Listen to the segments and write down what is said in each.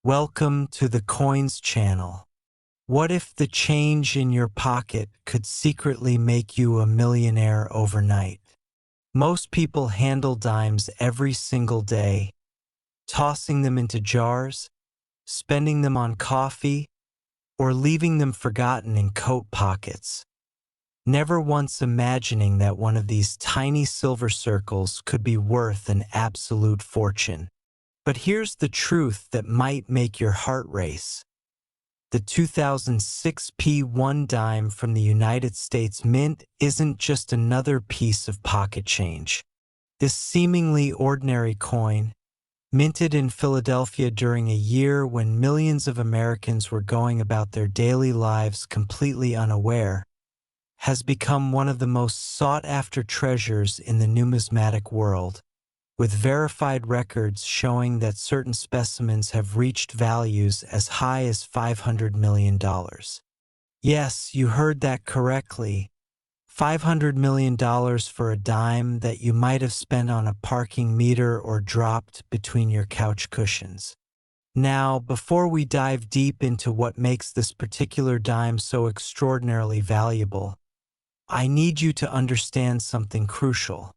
Welcome to the Coins channel. What if the change in your pocket could secretly make you a millionaire overnight? Most people handle dimes every single day, tossing them into jars, spending them on coffee, or leaving them forgotten in coat pockets, never once imagining that one of these tiny silver circles could be worth an absolute fortune. But here's the truth that might make your heart race. The 2006 P1 dime from the United States Mint isn't just another piece of pocket change. This seemingly ordinary coin, minted in Philadelphia during a year when millions of Americans were going about their daily lives completely unaware, has become one of the most sought-after treasures in the numismatic world, with verified records showing that certain specimens have reached values as high as $500 million. Yes, you heard that correctly. $500 million for a dime that you might have spent on a parking meter or dropped between your couch cushions. Now, before we dive deep into what makes this particular dime so extraordinarily valuable, I need you to understand something crucial.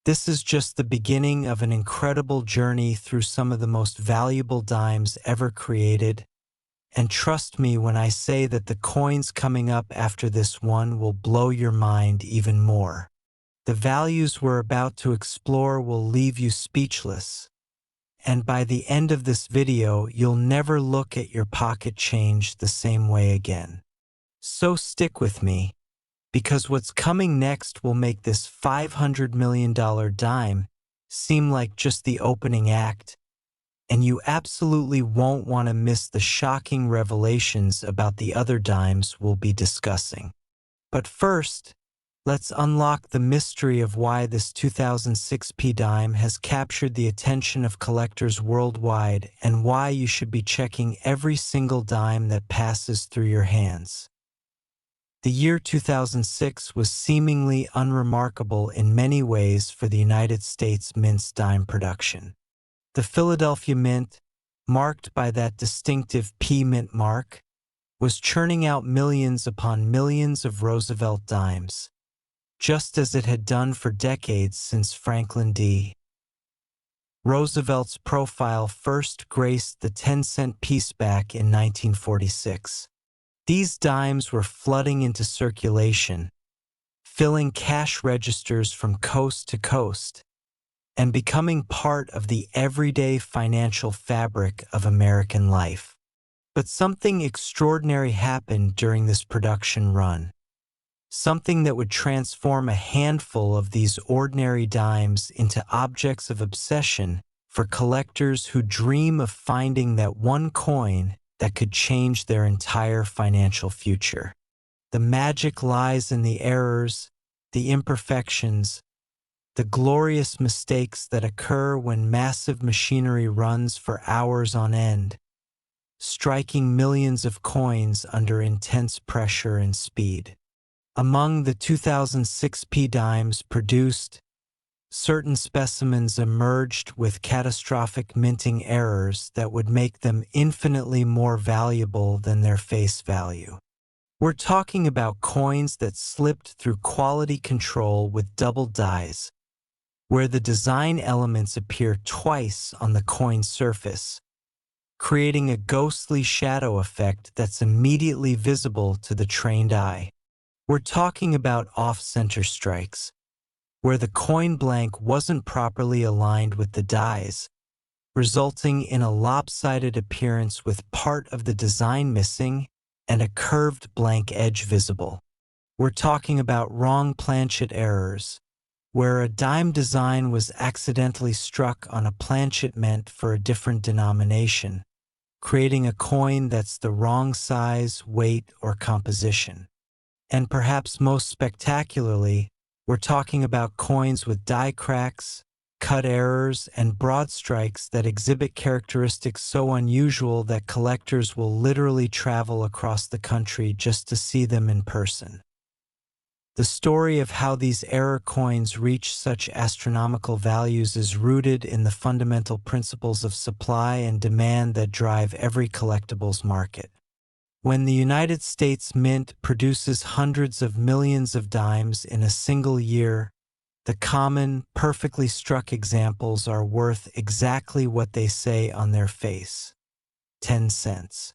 This is just the beginning of an incredible journey through some of the most valuable dimes ever created, and trust me when I say that the coins coming up after this one will blow your mind even more. The values we're about to explore will leave you speechless, and by the end of this video, you'll never look at your pocket change the same way again. So stick with me, because what's coming next will make this $500 million dime seem like just the opening act, and you absolutely won't want to miss the shocking revelations about the other dimes we'll be discussing. But first, let's unlock the mystery of why this 2006 P dime has captured the attention of collectors worldwide and why you should be checking every single dime that passes through your hands. The year 2006 was seemingly unremarkable in many ways for the United States Mint's dime production. The Philadelphia Mint, marked by that distinctive P Mint mark, was churning out millions upon millions of Roosevelt dimes, just as it had done for decades since Franklin D. Roosevelt's profile first graced the 10-cent piece back in 1946. These dimes were flooding into circulation, filling cash registers from coast to coast, and becoming part of the everyday financial fabric of American life. But something extraordinary happened during this production run. Something that would transform a handful of these ordinary dimes into objects of obsession for collectors who dream of finding that one coin that could change their entire financial future. The magic lies in the errors, the imperfections, the glorious mistakes that occur when massive machinery runs for hours on end, striking millions of coins under intense pressure and speed. Among the 2006 P dimes produced, certain specimens emerged with catastrophic minting errors that would make them infinitely more valuable than their face value. We're talking about coins that slipped through quality control with double dies, where the design elements appear twice on the coin surface, creating a ghostly shadow effect that's immediately visible to the trained eye. We're talking about off-center strikes, where the coin blank wasn't properly aligned with the dies, resulting in a lopsided appearance with part of the design missing and a curved blank edge visible. We're talking about wrong planchet errors, where a dime design was accidentally struck on a planchet meant for a different denomination, creating a coin that's the wrong size, weight, or composition. And perhaps most spectacularly, we're talking about coins with die cracks, cut errors, and broad strikes that exhibit characteristics so unusual that collectors will literally travel across the country just to see them in person. The story of how these error coins reach such astronomical values is rooted in the fundamental principles of supply and demand that drive every collectibles market. When the United States Mint produces hundreds of millions of dimes in a single year, the common, perfectly struck examples are worth exactly what they say on their face: 10 cents.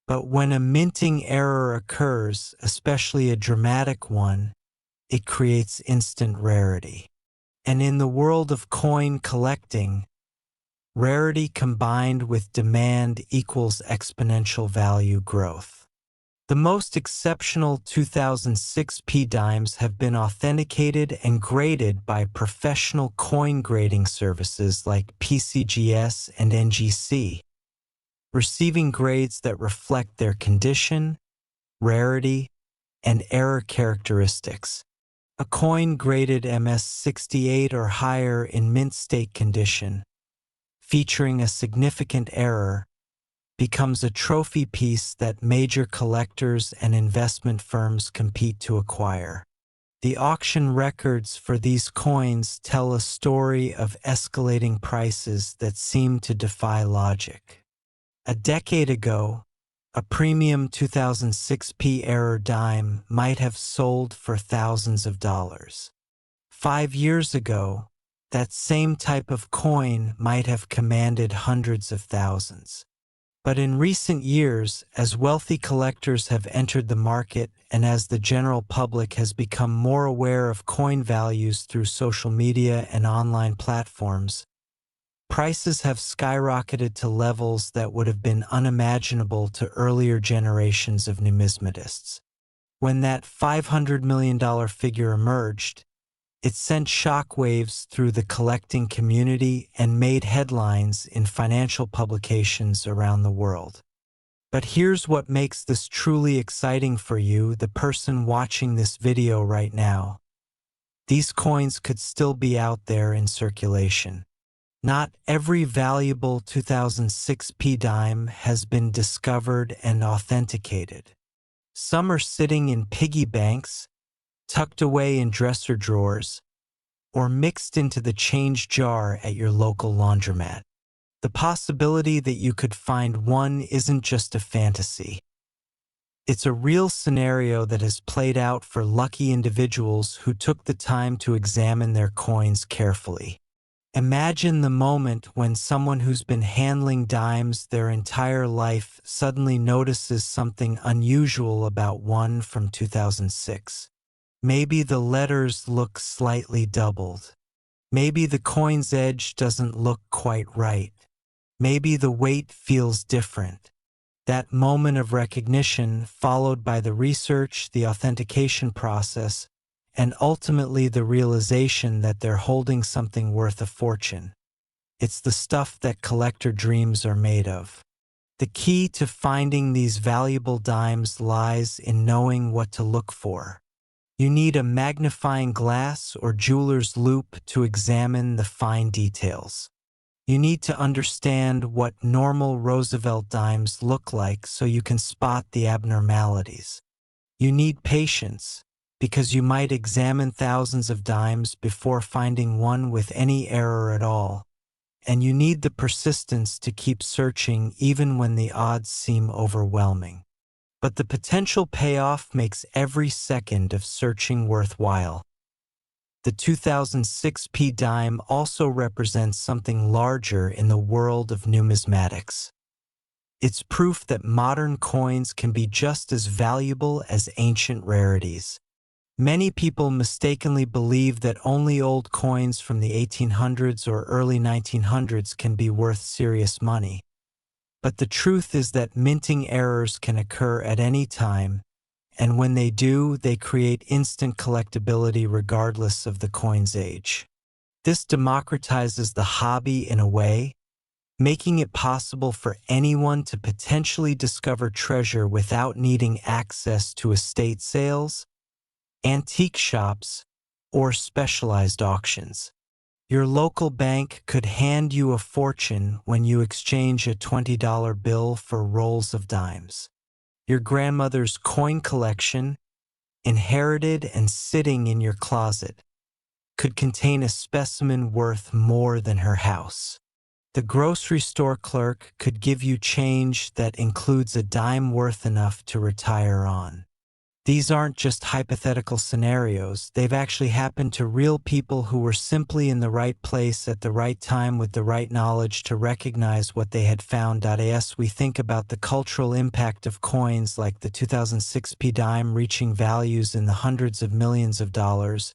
But when a minting error occurs, especially a dramatic one, it creates instant rarity. And in the world of coin collecting, rarity combined with demand equals exponential value growth. The most exceptional 2006 P dimes have been authenticated and graded by professional coin grading services like PCGS and NGC, receiving grades that reflect their condition, rarity, and error characteristics. A coin graded MS68 or higher in mint state condition, featuring a significant error, becomes a trophy piece that major collectors and investment firms compete to acquire. The auction records for these coins tell a story of escalating prices that seem to defy logic. A decade ago, a premium 2006 P error dime might have sold for thousands of dollars. 5 years ago, that same type of coin might have commanded hundreds of thousands. But in recent years, as wealthy collectors have entered the market and as the general public has become more aware of coin values through social media and online platforms, prices have skyrocketed to levels that would have been unimaginable to earlier generations of numismatists. When that $500 million figure emerged, it sent shockwaves through the collecting community and made headlines in financial publications around the world. But here's what makes this truly exciting for you, the person watching this video right now. These coins could still be out there in circulation. Not every valuable 2006 P dime has been discovered and authenticated. Some are sitting in piggy banks, tucked away in dresser drawers, or mixed into the change jar at your local laundromat. The possibility that you could find one isn't just a fantasy. It's a real scenario that has played out for lucky individuals who took the time to examine their coins carefully. Imagine the moment when someone who's been handling dimes their entire life suddenly notices something unusual about one from 2006. Maybe the letters look slightly doubled. Maybe the coin's edge doesn't look quite right. Maybe the weight feels different. That moment of recognition, followed by the research, the authentication process, and ultimately the realization that they're holding something worth a fortune. It's the stuff that collector dreams are made of. The key to finding these valuable dimes lies in knowing what to look for. You need a magnifying glass or jeweler's loupe to examine the fine details. You need to understand what normal Roosevelt dimes look like so you can spot the abnormalities. You need patience, because you might examine thousands of dimes before finding one with any error at all. And you need the persistence to keep searching even when the odds seem overwhelming. But the potential payoff makes every second of searching worthwhile. The 2006 P dime also represents something larger in the world of numismatics. It's proof that modern coins can be just as valuable as ancient rarities. Many people mistakenly believe that only old coins from the 1800s or early 1900s can be worth serious money. But the truth is that minting errors can occur at any time, and when they do, they create instant collectability regardless of the coin's age. This democratizes the hobby in a way, making it possible for anyone to potentially discover treasure without needing access to estate sales, antique shops, or specialized auctions. Your local bank could hand you a fortune when you exchange a $20 bill for rolls of dimes. Your grandmother's coin collection inherited and sitting in your closet, could contain a specimen worth more than her house. The grocery store clerk could give you change that includes a dime worth enough to retire on. These aren't just hypothetical scenarios, they've actually happened to real people who were simply in the right place at the right time with the right knowledge to recognize what they had found. As we think about the cultural impact of coins like the 2006 p dime reaching values in the hundreds of millions of dollars,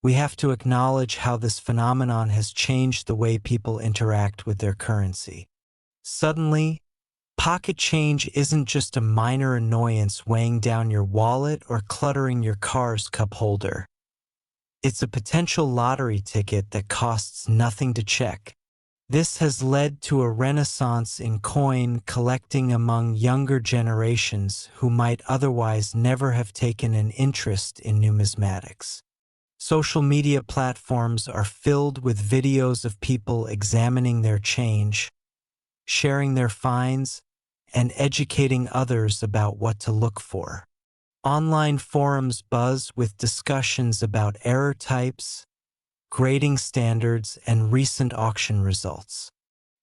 we have to acknowledge how this phenomenon has changed the way people interact with their currency. Suddenly, pocket change isn't just a minor annoyance weighing down your wallet or cluttering your car's cup holder. It's a potential lottery ticket that costs nothing to check. This has led to a renaissance in coin collecting among younger generations who might otherwise never have taken an interest in numismatics. Social media platforms are filled with videos of people examining their change, sharing their finds, and educating others about what to look for. Online forums buzz with discussions about error types, grading standards, and recent auction results.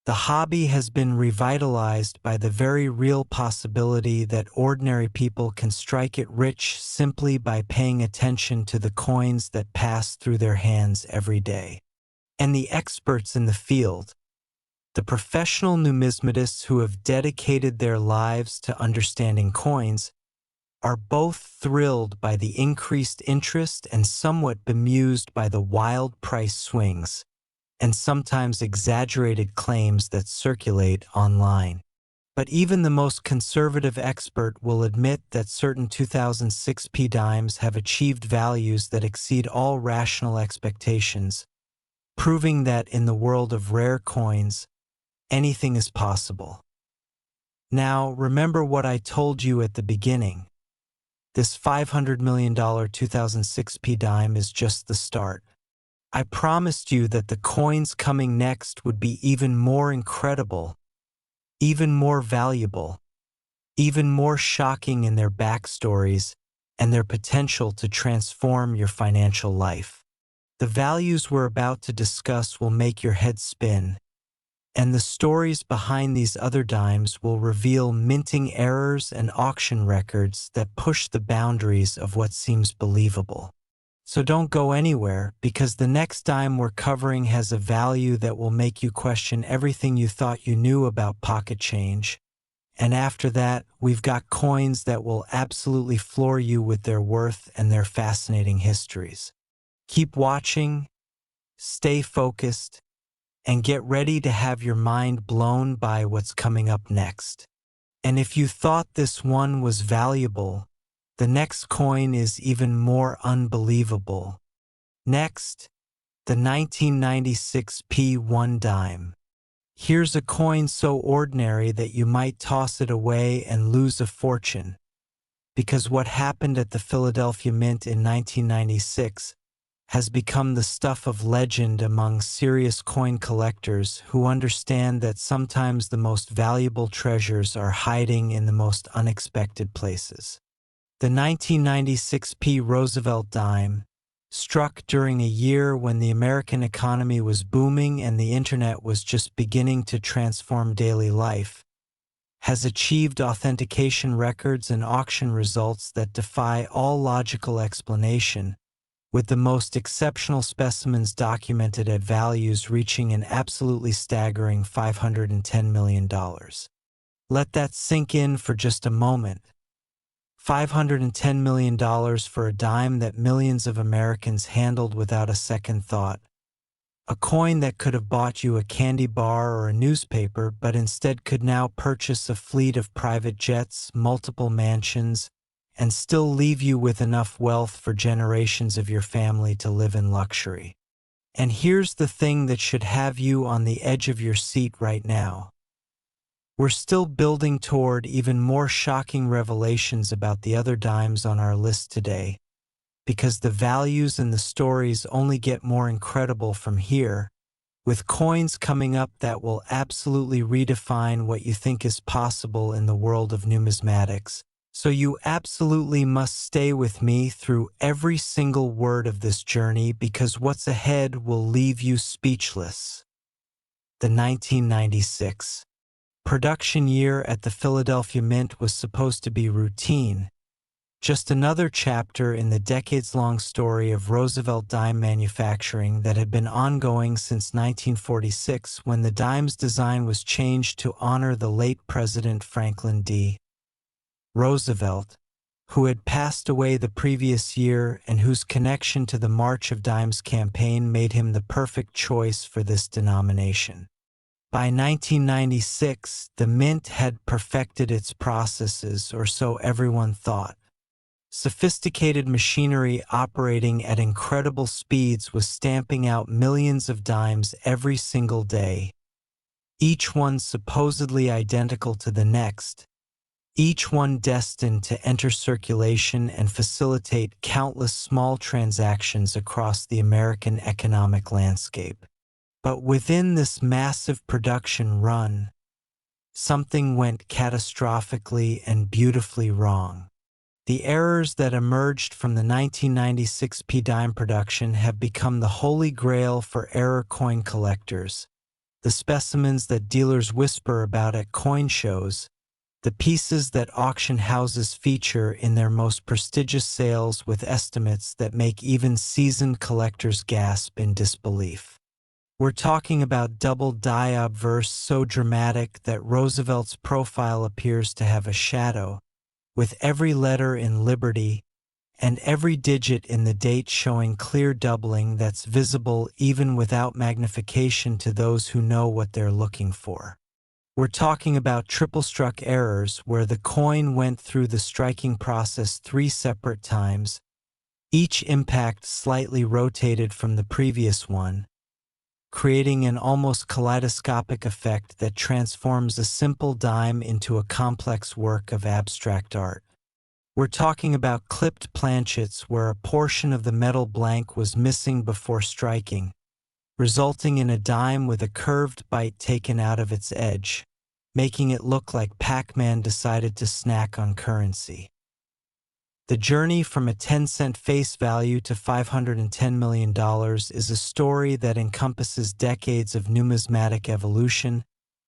The hobby has been revitalized by the very real possibility that ordinary people can strike it rich simply by paying attention to the coins that pass through their hands every day. And the experts in the field, the professional numismatists who have dedicated their lives to understanding coins, are both thrilled by the increased interest and somewhat bemused by the wild price swings and sometimes exaggerated claims that circulate online. But even the most conservative expert will admit that certain 2006 p dimes have achieved values that exceed all rational expectations, proving that in the world of rare coins, anything is possible. Now, remember what I told you at the beginning. This $500 million 2006 p dime is just the start. I promised you that the coins coming next would be even more incredible, even more valuable, even more shocking in their backstories and their potential to transform your financial life. The values we're about to discuss will make your head spin, and the stories behind these other dimes will reveal minting errors and auction records that push the boundaries of what seems believable. So don't go anywhere, because the next dime we're covering has a value that will make you question everything you thought you knew about pocket change. And after that, we've got coins that will absolutely floor you with their worth and their fascinating histories. Keep watching, stay focused, and get ready to have your mind blown by what's coming up next. And if you thought this one was valuable, the next coin is even more unbelievable. Next, the 1996 P1 dime. Here's a coin so ordinary that you might toss it away and lose a fortune, because what happened at the Philadelphia Mint in 1996 has become the stuff of legend among serious coin collectors who understand that sometimes the most valuable treasures are hiding in the most unexpected places. The 1996 P Roosevelt dime, struck during a year when the American economy was booming and the internet was just beginning to transform daily life, has achieved authentication records and auction results that defy all logical explanation, with the most exceptional specimens documented at values reaching an absolutely staggering $510 million. Let that sink in for just a moment. $510 million for a dime that millions of Americans handled without a second thought. A coin that could have bought you a candy bar or a newspaper, but instead could now purchase a fleet of private jets, multiple mansions, and still leave you with enough wealth for generations of your family to live in luxury. And here's the thing that should have you on the edge of your seat right now. We're still building toward even more shocking revelations about the other dimes on our list today, because the values and the stories only get more incredible from here, with coins coming up that will absolutely redefine what you think is possible in the world of numismatics. So you absolutely must stay with me through every single word of this journey because what's ahead will leave you speechless. The 1996 production year at the Philadelphia Mint was supposed to be routine, just another chapter in the decades-long story of Roosevelt dime manufacturing that had been ongoing since 1946 when the dime's design was changed to honor the late President Franklin D. Roosevelt, who had passed away the previous year and whose connection to the March of Dimes campaign made him the perfect choice for this denomination. By 1996, the Mint had perfected its processes, or so everyone thought. Sophisticated machinery operating at incredible speeds was stamping out millions of dimes every single day, each one supposedly identical to the next, each one destined to enter circulation and facilitate countless small transactions across the American economic landscape. But within this massive production run, something went catastrophically and beautifully wrong. The errors that emerged from the 1996 P-dime production have become the holy grail for error coin collectors, the specimens that dealers whisper about at coin shows, the pieces that auction houses feature in their most prestigious sales with estimates that make even seasoned collectors gasp in disbelief. We're talking about double die obverse so dramatic that Roosevelt's profile appears to have a shadow, with every letter in Liberty and every digit in the date showing clear doubling that's visible even without magnification to those who know what they're looking for. We're talking about triple struck errors where the coin went through the striking process 3 separate times, each impact slightly rotated from the previous one, creating an almost kaleidoscopic effect that transforms a simple dime into a complex work of abstract art. We're talking about clipped planchets where a portion of the metal blank was missing before striking, resulting in a dime with a curved bite taken out of its edge, making it look like Pac-Man decided to snack on currency. The journey from a 10-cent face value to $510 million is a story that encompasses decades of numismatic evolution,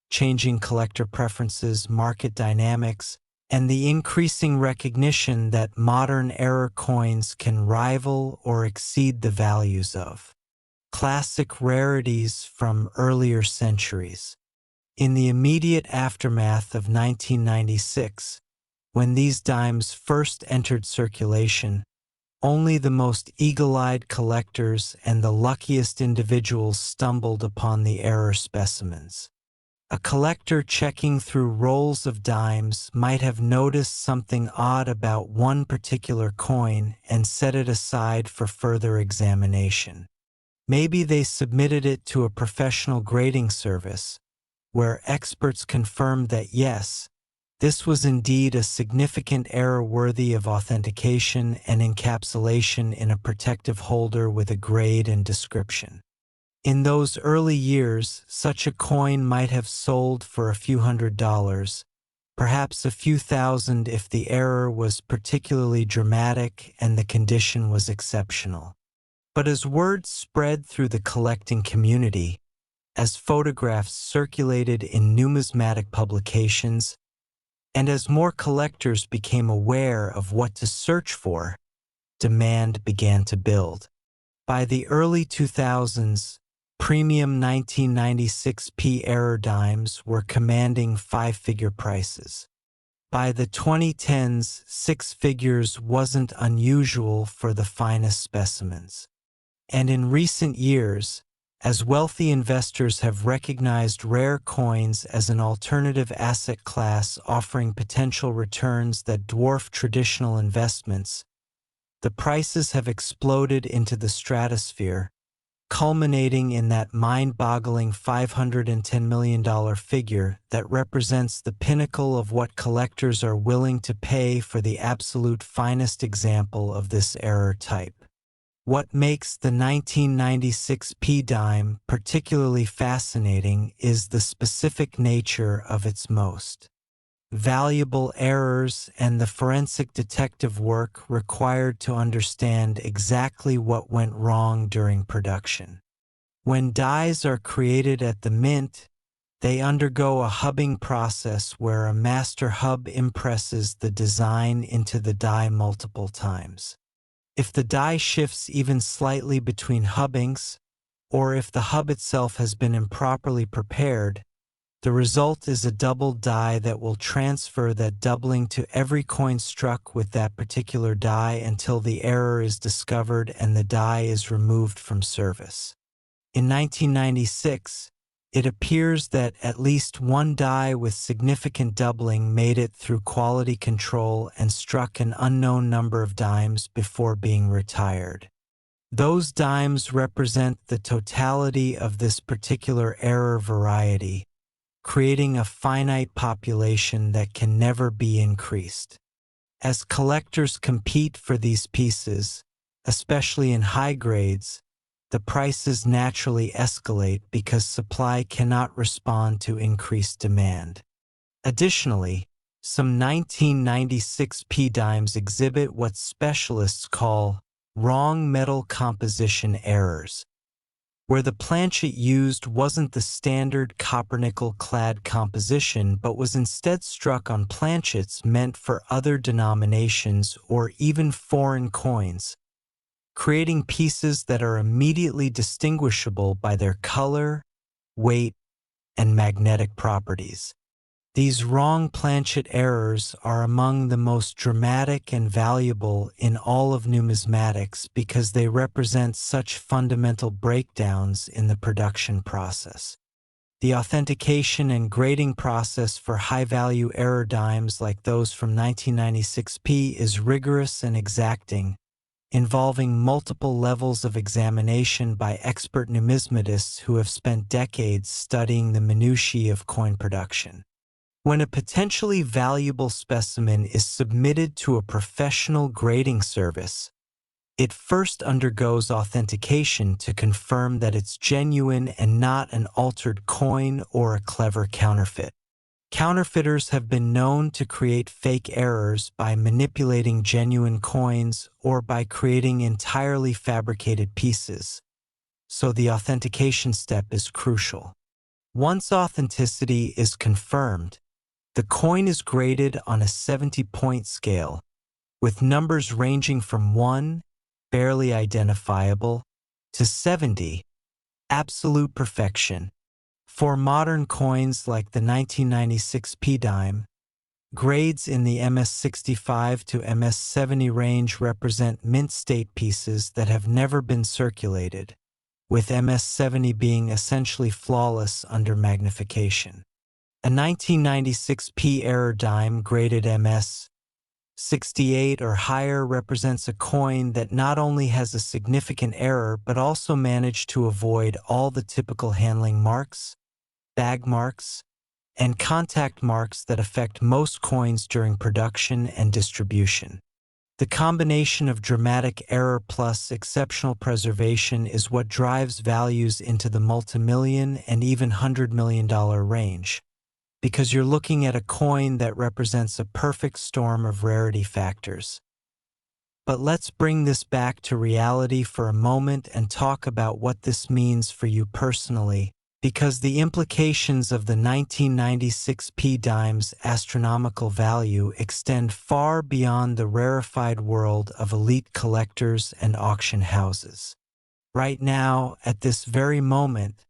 changing collector preferences, market dynamics, and the increasing recognition that modern error coins can rival or exceed the values of classic rarities from earlier centuries. In the immediate aftermath of 1996, when these dimes first entered circulation, only the most eagle-eyed collectors and the luckiest individuals stumbled upon the error specimens. A collector checking through rolls of dimes might have noticed something odd about one particular coin and set it aside for further examination. Maybe they submitted it to a professional grading service, where experts confirmed that yes, this was indeed a significant error worthy of authentication and encapsulation in a protective holder with a grade and description. In those early years, such a coin might have sold for a few $100s, perhaps a few thousand if the error was particularly dramatic and the condition was exceptional. But as word spread through the collecting community, as photographs circulated in numismatic publications, and as more collectors became aware of what to search for, demand began to build. By the early 2000s, premium 1996 P error dimes were commanding 5-figure prices. By the 2010s, 6 figures wasn't unusual for the finest specimens. And in recent years, as wealthy investors have recognized rare coins as an alternative asset class offering potential returns that dwarf traditional investments, the prices have exploded into the stratosphere, culminating in that mind-boggling $510 million figure that represents the pinnacle of what collectors are willing to pay for the absolute finest example of this error type. What makes the 1996 P-dime particularly fascinating is the specific nature of its most valuable errors, and the forensic detective work required to understand exactly what went wrong during production. When dies are created at the mint, they undergo a hubbing process where a master hub impresses the design into the die multiple times. If the die shifts even slightly between hubbings, or if the hub itself has been improperly prepared, the result is a doubled die that will transfer that doubling to every coin struck with that particular die until the error is discovered and the die is removed from service. In 1996, it appears that at least one die with significant doubling made it through quality control and struck an unknown number of dimes before being retired. Those dimes represent the totality of this particular error variety, creating a finite population that can never be increased. As collectors compete for these pieces, especially in high grades, the prices naturally escalate because supply cannot respond to increased demand. Additionally, some 1996 P-dimes exhibit what specialists call wrong metal composition errors, where the planchet used wasn't the standard copper-nickel clad composition but was instead struck on planchets meant for other denominations or even foreign coins, creating pieces that are immediately distinguishable by their color, weight, and magnetic properties. These wrong planchet errors are among the most dramatic and valuable in all of numismatics because they represent such fundamental breakdowns in the production process. The authentication and grading process for high-value error dimes like those from 1996P is rigorous and exacting, involving multiple levels of examination by expert numismatists who have spent decades studying the minutiae of coin production. When a potentially valuable specimen is submitted to a professional grading service, it first undergoes authentication to confirm that it's genuine and not an altered coin or a clever counterfeit. Counterfeiters have been known to create fake errors by manipulating genuine coins or by creating entirely fabricated pieces, so the authentication step is crucial. Once authenticity is confirmed, the coin is graded on a 70-point scale, with numbers ranging from 1, barely identifiable, to 70, absolute perfection. For modern coins like the 1996 P-dime, grades in the MS65 to MS70 range represent mint state pieces that have never been circulated, with MS70 being essentially flawless under magnification. A 1996 P error dime graded MS 68 or higher represents a coin that not only has a significant error but also managed to avoid all the typical handling marks, bag marks, and contact marks that affect most coins during production and distribution. The combination of dramatic error plus exceptional preservation is what drives values into the multi-million and even $100 million range, because you're looking at a coin that represents a perfect storm of rarity factors. But let's bring this back to reality for a moment and talk about what this means for you personally, because the implications of the 1996 P-dime's astronomical value extend far beyond the rarefied world of elite collectors and auction houses. Right now, at this very moment,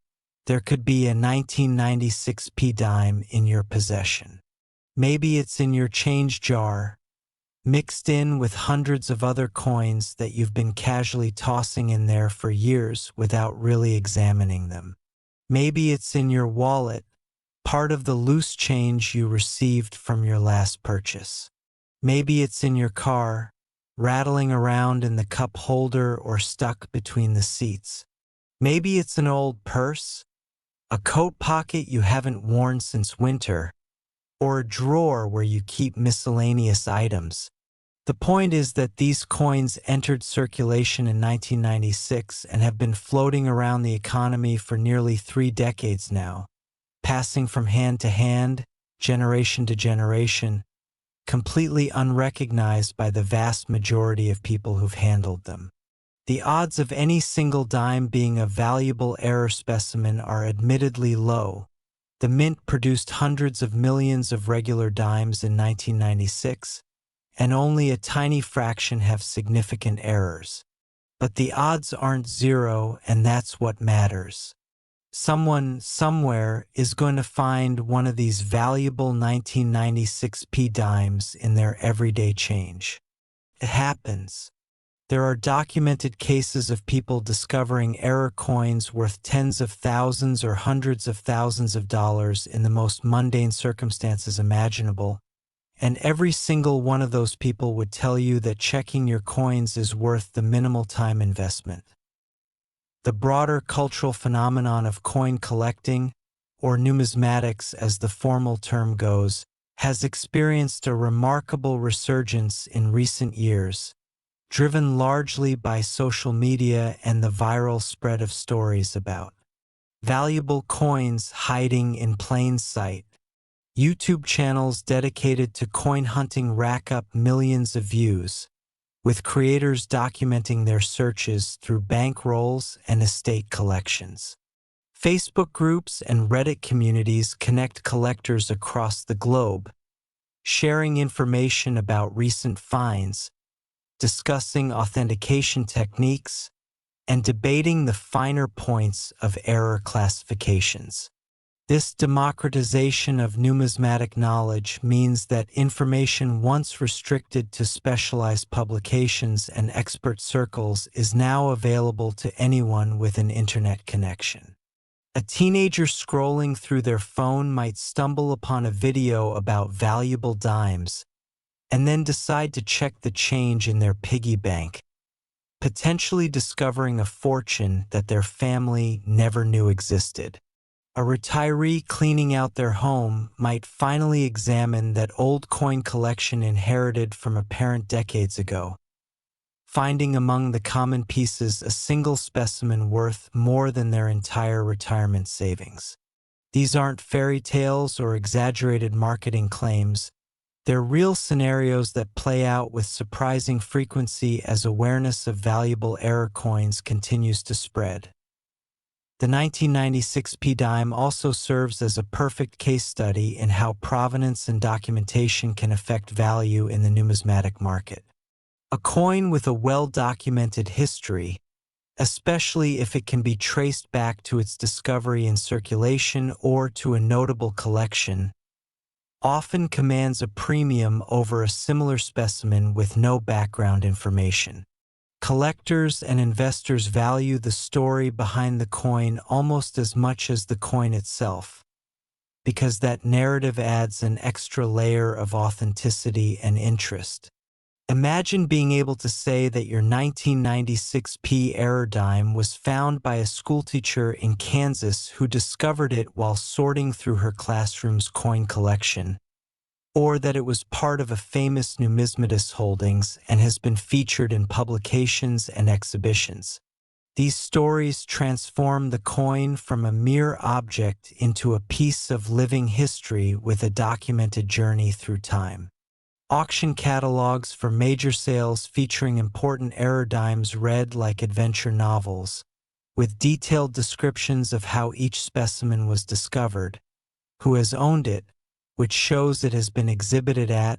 there could be a 1996 P-dime in your possession. Maybe it's in your change jar, mixed in with hundreds of other coins that you've been casually tossing in there for years without really examining them. Maybe it's in your wallet, part of the loose change you received from your last purchase. Maybe it's in your car, rattling around in the cup holder or stuck between the seats. Maybe it's an old purse, a coat pocket you haven't worn since winter, or a drawer where you keep miscellaneous items. The point is that these coins entered circulation in 1996 and have been floating around the economy for nearly 3 decades now, passing from hand to hand, generation to generation, completely unrecognized by the vast majority of people who've handled them. The odds of any single dime being a valuable error specimen are admittedly low. The Mint produced hundreds of millions of regular dimes in 1996, and only a tiny fraction have significant errors. But the odds aren't zero, and that's what matters. Someone, somewhere, is going to find one of these valuable 1996p dimes in their everyday change. It happens. There are documented cases of people discovering error coins worth tens of thousands or hundreds of thousands of dollars in the most mundane circumstances imaginable, and every single one of those people would tell you that checking your coins is worth the minimal time investment. The broader cultural phenomenon of coin collecting, or numismatics as the formal term goes, has experienced a remarkable resurgence in recent years, driven largely by social media and the viral spread of stories about valuable coins hiding in plain sight. YouTube channels dedicated to coin hunting rack up millions of views, with creators documenting their searches through bankrolls and estate collections. Facebook groups and Reddit communities connect collectors across the globe, sharing information about recent finds, discussing authentication techniques, and debating the finer points of error classifications. This democratization of numismatic knowledge means that information once restricted to specialized publications and expert circles is now available to anyone with an internet connection. A teenager scrolling through their phone might stumble upon a video about valuable dimes, and then decide to check the change in their piggy bank, potentially discovering a fortune that their family never knew existed. A retiree cleaning out their home might finally examine that old coin collection inherited from a parent decades ago, finding among the common pieces a single specimen worth more than their entire retirement savings. These aren't fairy tales or exaggerated marketing claims. They're real scenarios that play out with surprising frequency as awareness of valuable error coins continues to spread. The 1996p dime also serves as a perfect case study in how provenance and documentation can affect value in the numismatic market. A coin with a well-documented history, especially if it can be traced back to its discovery in circulation or to a notable collection, often commands a premium over a similar specimen with no background information. Collectors and investors value the story behind the coin almost as much as the coin itself, because that narrative adds an extra layer of authenticity and interest. Imagine being able to say that your 1996p error dime was found by a schoolteacher in Kansas who discovered it while sorting through her classroom's coin collection, or that it was part of a famous numismatist's holdings and has been featured in publications and exhibitions. These stories transform the coin from a mere object into a piece of living history with a documented journey through time. Auction catalogs for major sales featuring important error dimes read like adventure novels, with detailed descriptions of how each specimen was discovered, who has owned it, which shows it has been exhibited at,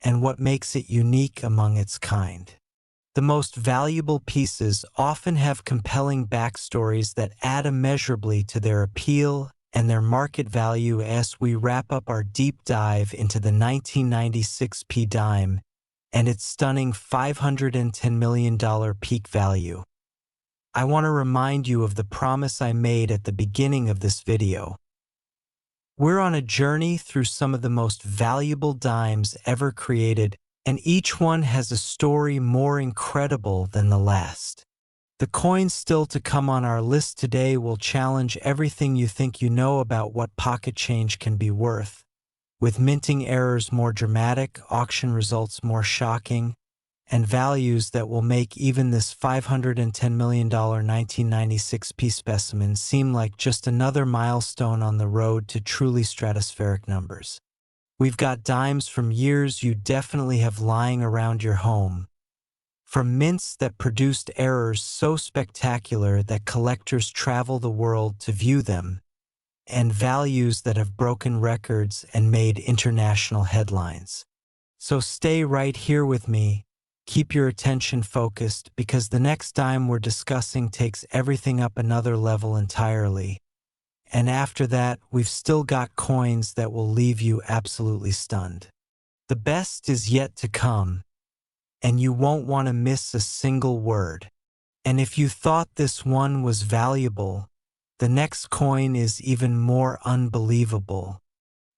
and what makes it unique among its kind. The most valuable pieces often have compelling backstories that add immeasurably to their appeal and their market value. As we wrap up our deep dive into the 1996p dime and its stunning $510 million peak value, I want to remind you of the promise I made at the beginning of this video. We're on a journey through some of the most valuable dimes ever created, and each one has a story more incredible than the last. The coins still to come on our list today will challenge everything you think you know about what pocket change can be worth, with minting errors more dramatic, auction results more shocking, and values that will make even this $510 million 1996 P specimen seem like just another milestone on the road to truly stratospheric numbers. We've got dimes from years you definitely have lying around your home, from mints that produced errors so spectacular that collectors travel the world to view them, and values that have broken records and made international headlines. So stay right here with me, keep your attention focused, because the next dime we're discussing takes everything up another level entirely. And after that, we've still got coins that will leave you absolutely stunned. The best is yet to come, and you won't want to miss a single word. And if you thought this one was valuable, the next coin is even more unbelievable.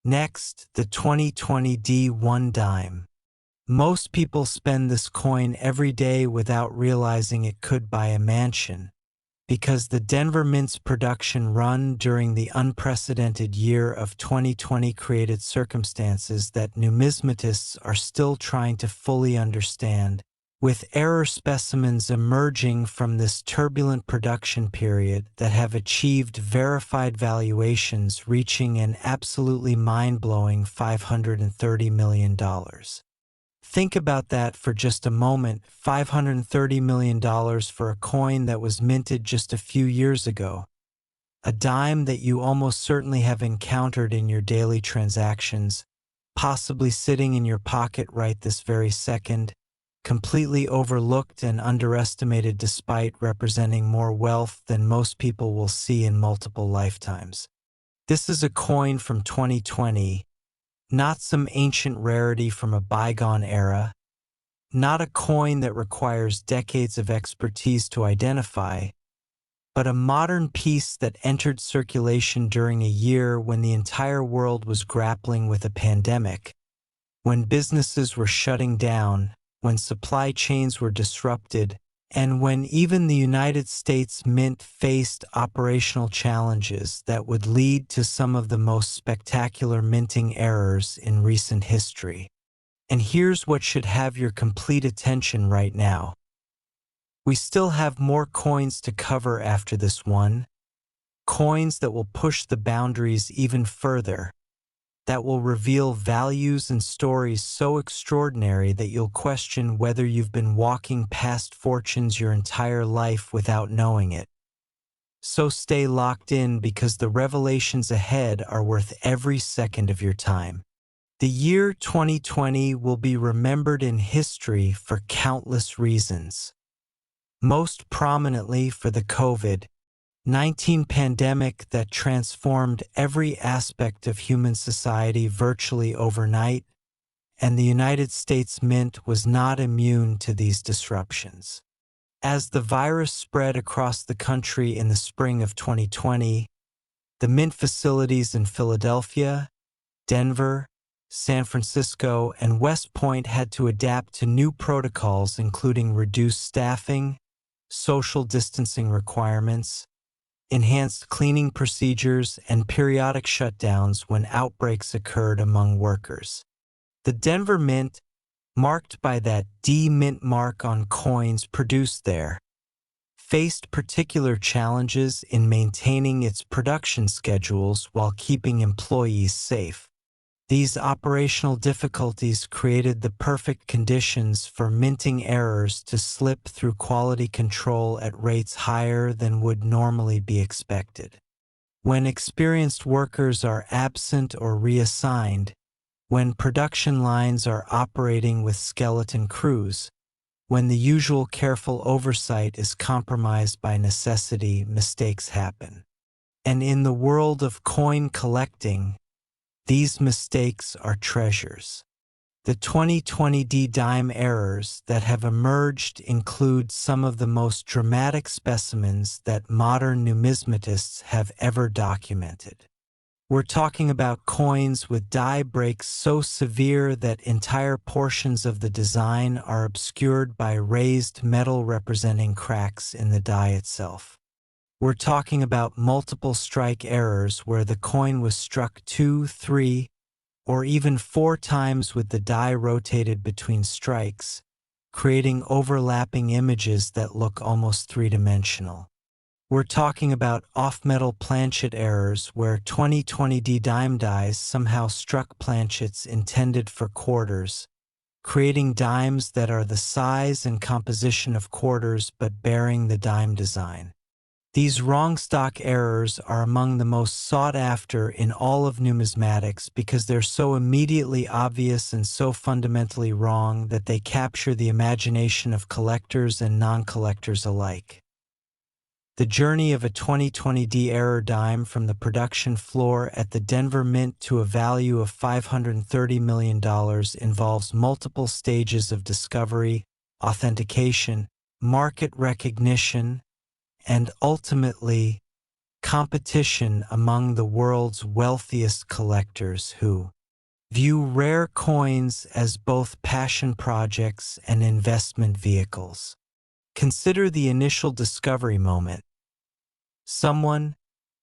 Next, the 2020 D1 dime. Most people spend this coin every day without realizing it could buy a mansion, because the Denver Mint's production run during the unprecedented year of 2020 created circumstances that numismatists are still trying to fully understand, with error specimens emerging from this turbulent production period that have achieved verified valuations reaching an absolutely mind-blowing $530 million. Think about that for just a moment, $530 million for a coin that was minted just a few years ago. A dime that you almost certainly have encountered in your daily transactions, possibly sitting in your pocket right this very second, completely overlooked and underestimated despite representing more wealth than most people will see in multiple lifetimes. This is a coin from 2020. Not some ancient rarity from a bygone era, not a coin that requires decades of expertise to identify, but a modern piece that entered circulation during a year when the entire world was grappling with a pandemic, when businesses were shutting down, when supply chains were disrupted, and when even the United States Mint faced operational challenges that would lead to some of the most spectacular minting errors in recent history. And here's what should have your complete attention right now. We still have more coins to cover after this one, coins that will push the boundaries even further, that will reveal values and stories so extraordinary that you'll question whether you've been walking past fortunes your entire life without knowing it. So stay locked in, because the revelations ahead are worth every second of your time. The year 2020 will be remembered in history for countless reasons. Most prominently for the COVID-19 pandemic that transformed every aspect of human society virtually overnight, and the United States Mint was not immune to these disruptions. As the virus spread across the country in the spring of 2020, the Mint facilities in Philadelphia, Denver, San Francisco, and West Point had to adapt to new protocols including reduced staffing, social distancing requirements, enhanced cleaning procedures, and periodic shutdowns when outbreaks occurred among workers. The Denver Mint, marked by that D Mint mark on coins produced there, faced particular challenges in maintaining its production schedules while keeping employees safe. These operational difficulties created the perfect conditions for minting errors to slip through quality control at rates higher than would normally be expected. When experienced workers are absent or reassigned, when production lines are operating with skeleton crews, when the usual careful oversight is compromised by necessity, mistakes happen. And in the world of coin collecting, these mistakes are treasures. The 2020 D-dime errors that have emerged include some of the most dramatic specimens that modern numismatists have ever documented. We're talking about coins with die breaks so severe that entire portions of the design are obscured by raised metal representing cracks in the die itself. We're talking about multiple strike errors where the coin was struck 2, 3, or even 4 times with the die rotated between strikes, creating overlapping images that look almost three-dimensional. We're talking about off-metal planchet errors where 2020D dime dies somehow struck planchets intended for quarters, creating dimes that are the size and composition of quarters but bearing the dime design. These wrong stock errors are among the most sought after in all of numismatics because they're so immediately obvious and so fundamentally wrong that they capture the imagination of collectors and non-collectors alike. The journey of a 2020D error dime from the production floor at the Denver Mint to a value of $530 million involves multiple stages of discovery, authentication, market recognition, and ultimately, competition among the world's wealthiest collectors who view rare coins as both passion projects and investment vehicles. Consider the initial discovery moment. Someone,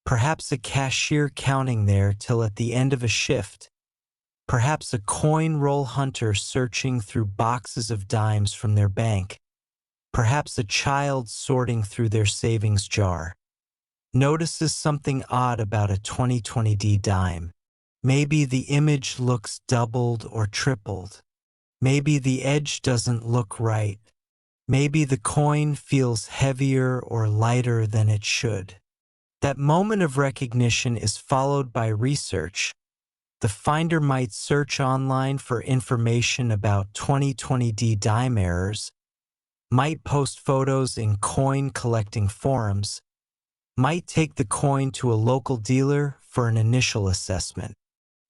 perhaps a cashier counting there till at the end of a shift, perhaps a coin roll hunter searching through boxes of dimes from their bank, perhaps a child sorting through their savings jar, notices something odd about a 2020D dime. Maybe the image looks doubled or tripled. Maybe the edge doesn't look right. Maybe the coin feels heavier or lighter than it should. That moment of recognition is followed by research. The finder might search online for information about 2020D dime errors, might post photos in coin collecting forums, might take the coin to a local dealer for an initial assessment.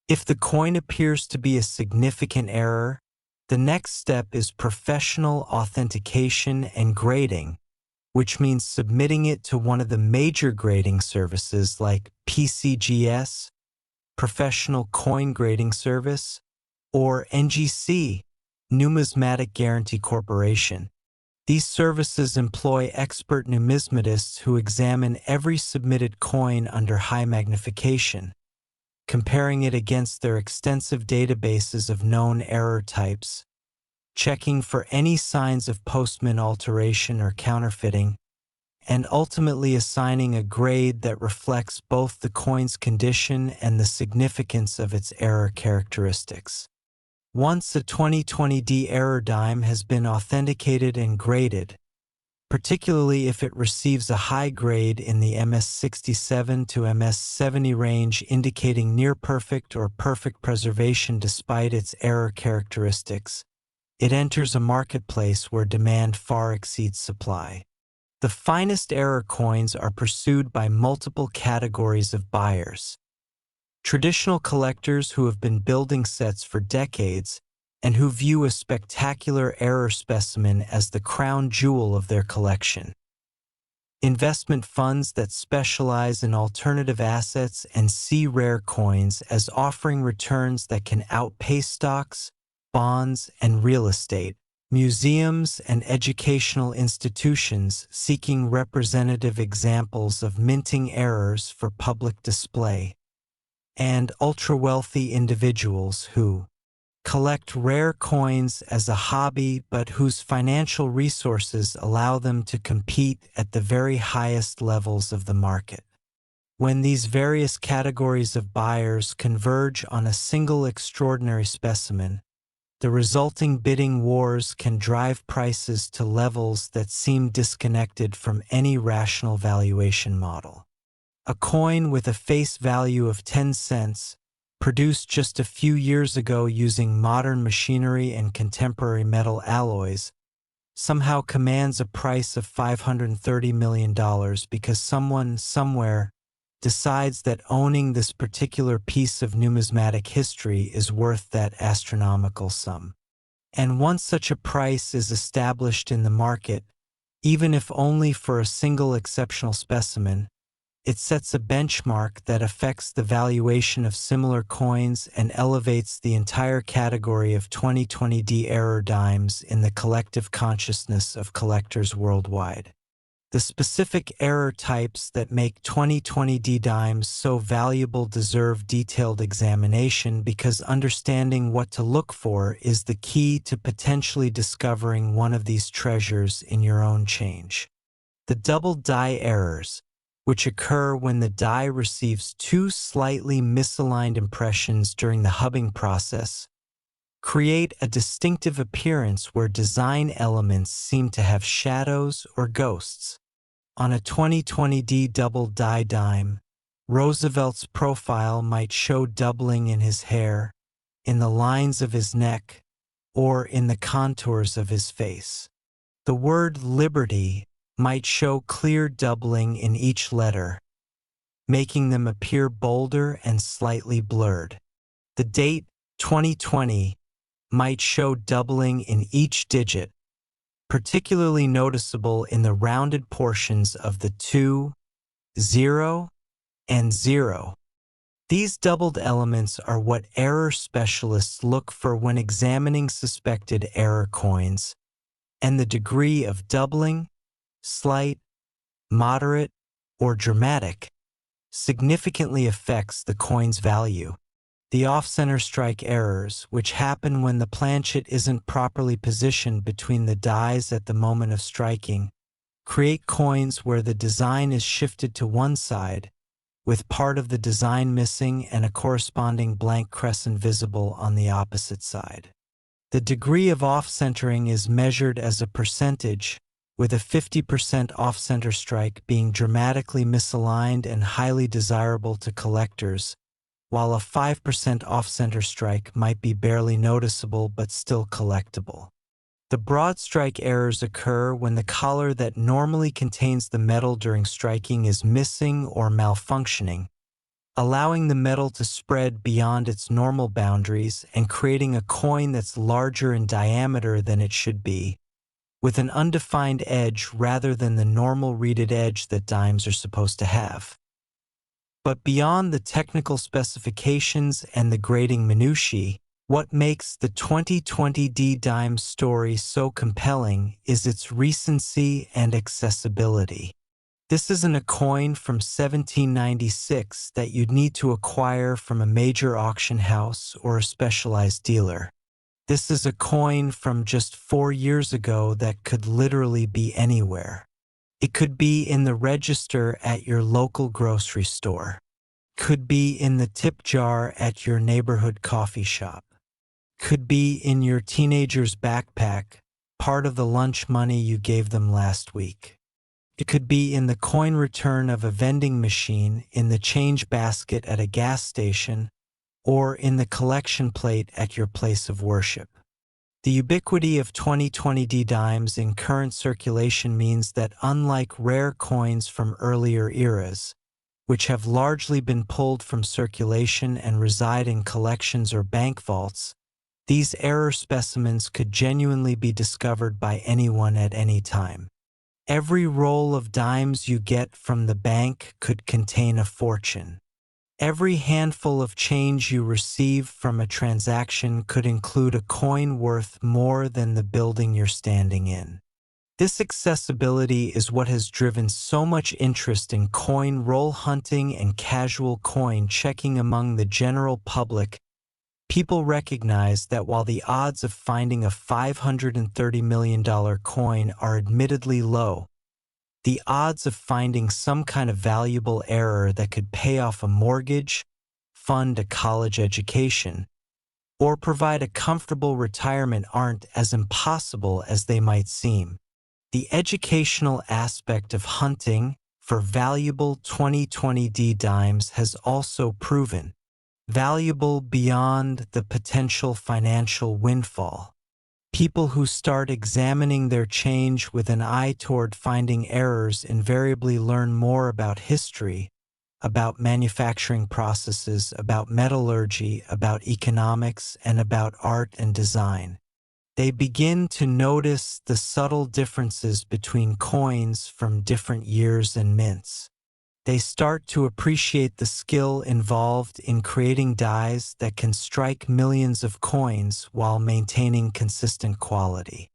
If the coin appears to be a significant error, the next step is professional authentication and grading, which means submitting it to one of the major grading services like PCGS, Professional Coin Grading Service, or NGC, Numismatic Guarantee Corporation. These services employ expert numismatists who examine every submitted coin under high magnification, comparing it against their extensive databases of known error types, checking for any signs of postmint alteration or counterfeiting, and ultimately assigning a grade that reflects both the coin's condition and the significance of its error characteristics. Once a 2020D error dime has been authenticated and graded, particularly if it receives a high grade in the MS67 to MS70 range indicating near-perfect or perfect preservation despite its error characteristics, it enters a marketplace where demand far exceeds supply. The finest error coins are pursued by multiple categories of buyers. Traditional collectors who have been building sets for decades and who view a spectacular error specimen as the crown jewel of their collection. Investment funds that specialize in alternative assets and see rare coins as offering returns that can outpace stocks, bonds, and real estate. Museums and educational institutions seeking representative examples of minting errors for public display. And ultra-wealthy individuals who collect rare coins as a hobby but whose financial resources allow them to compete at the very highest levels of the market. When these various categories of buyers converge on a single extraordinary specimen, the resulting bidding wars can drive prices to levels that seem disconnected from any rational valuation model. A coin with a face value of 10 cents, produced just a few years ago using modern machinery and contemporary metal alloys, somehow commands a price of $530 million because someone somewhere decides that owning this particular piece of numismatic history is worth that astronomical sum. And once such a price is established in the market, even if only for a single exceptional specimen, it sets a benchmark that affects the valuation of similar coins and elevates the entire category of 2020D error dimes in the collective consciousness of collectors worldwide. The specific error types that make 2020D dimes so valuable deserve detailed examination because understanding what to look for is the key to potentially discovering one of these treasures in your own change. The double die errors, which occur when the die receives two slightly misaligned impressions during the hubbing process, create a distinctive appearance where design elements seem to have shadows or ghosts. On a 2020D double die dime, Roosevelt's profile might show doubling in his hair, in the lines of his neck, or in the contours of his face. The word liberty might show clear doubling in each letter, making them appear bolder and slightly blurred. The date 2020 might show doubling in each digit, particularly noticeable in the rounded portions of the 2, 0, and 0. These doubled elements are what error specialists look for when examining suspected error coins, and the degree of doubling, slight, moderate, or dramatic, significantly affects the coin's value. The off-center strike errors, which happen when the planchet isn't properly positioned between the dies at the moment of striking, create coins where the design is shifted to one side, with part of the design missing and a corresponding blank crescent visible on the opposite side. The degree of off-centering is measured as a percentage, with a 50% off-center strike being dramatically misaligned and highly desirable to collectors, while a 5% off-center strike might be barely noticeable but still collectible. The broad strike errors occur when the collar that normally contains the metal during striking is missing or malfunctioning, allowing the metal to spread beyond its normal boundaries and creating a coin that's larger in diameter than it should be, with an undefined edge rather than the normal reeded edge that dimes are supposed to have. But beyond the technical specifications and the grading minutiae, what makes the 2020D dime story so compelling is its recency and accessibility. This isn't a coin from 1796 that you'd need to acquire from a major auction house or a specialized dealer. This is a coin from just 4 years ago that could literally be anywhere. It could be in the register at your local grocery store. Could be in the tip jar at your neighborhood coffee shop. Could be in your teenager's backpack, part of the lunch money you gave them last week. It could be in the coin return of a vending machine, in the change basket at a gas station, or in the collection plate at your place of worship. The ubiquity of 2020D dimes in current circulation means that unlike rare coins from earlier eras, which have largely been pulled from circulation and reside in collections or bank vaults, these error specimens could genuinely be discovered by anyone at any time. Every roll of dimes you get from the bank could contain a fortune. Every handful of change you receive from a transaction could include a coin worth more than the building you're standing in. This accessibility is what has driven so much interest in coin roll hunting and casual coin checking among the general public. People recognize that while the odds of finding a $530 million coin are admittedly low, the odds of finding some kind of valuable error that could pay off a mortgage, fund a college education, or provide a comfortable retirement aren't as impossible as they might seem. The educational aspect of hunting for valuable 2020D dimes has also proven valuable beyond the potential financial windfall. People who start examining their change with an eye toward finding errors invariably learn more about history, about manufacturing processes, about metallurgy, about economics, and about art and design. They begin to notice the subtle differences between coins from different years and mints. They start to appreciate the skill involved in creating dies that can strike millions of coins while maintaining consistent quality.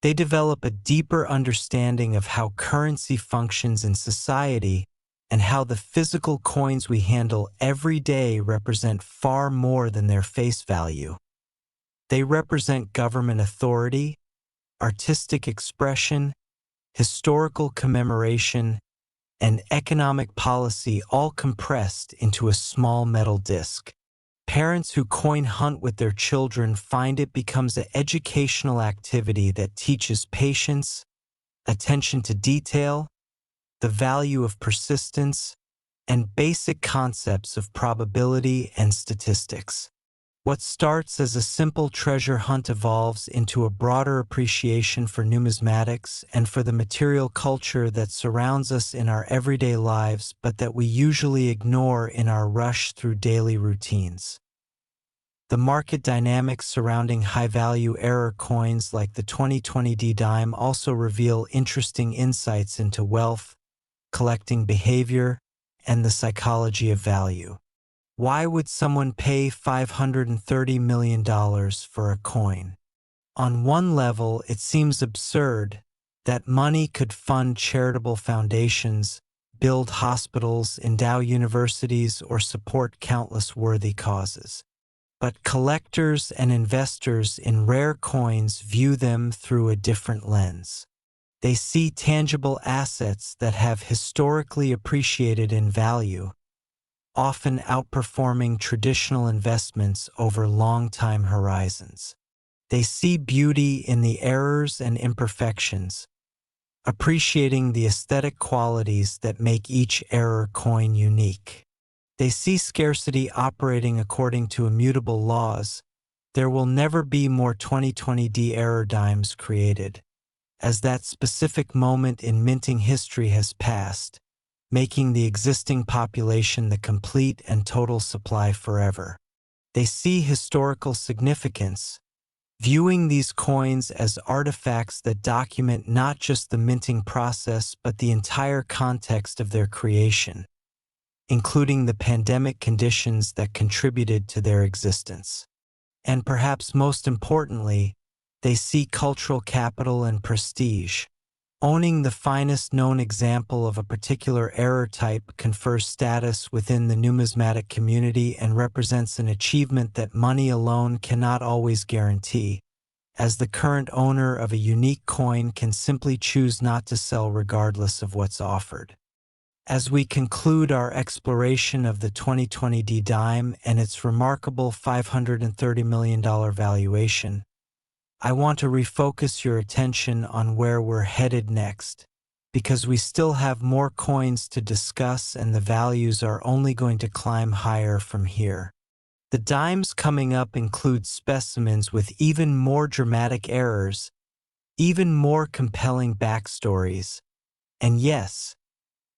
They develop a deeper understanding of how currency functions in society and how the physical coins we handle every day represent far more than their face value. They represent government authority, artistic expression, historical commemoration, and economic policy all compressed into a small metal disc. Parents who coin hunt with their children find it becomes an educational activity that teaches patience, attention to detail, the value of persistence, and basic concepts of probability and statistics. What starts as a simple treasure hunt evolves into a broader appreciation for numismatics and for the material culture that surrounds us in our everyday lives but that we usually ignore in our rush through daily routines. The market dynamics surrounding high-value error coins like the 2020 dime also reveal interesting insights into wealth, collecting behavior, and the psychology of value. Why would someone pay $530 million for a coin? On one level, it seems absurd that money could fund charitable foundations, build hospitals, endow universities, or support countless worthy causes. But collectors and investors in rare coins view them through a different lens. They see tangible assets that have historically appreciated in value, often outperforming traditional investments over long time horizons. They see beauty in the errors and imperfections, appreciating the aesthetic qualities that make each error coin unique. They see scarcity operating according to immutable laws. There will never be more 2020 error dimes created, as that specific moment in minting history has passed, making the existing population the complete and total supply forever. They see historical significance, viewing these coins as artifacts that document not just the minting process but the entire context of their creation, including the pandemic conditions that contributed to their existence. And perhaps most importantly, they see cultural capital and prestige. Owning the finest known example of a particular error type confers status within the numismatic community and represents an achievement that money alone cannot always guarantee, as the current owner of a unique coin can simply choose not to sell regardless of what's offered. As we conclude our exploration of the 2020 dime and its remarkable $530 million valuation, I want to refocus your attention on where we're headed next, because we still have more coins to discuss and the values are only going to climb higher from here. The dimes coming up include specimens with even more dramatic errors, even more compelling backstories, and yes,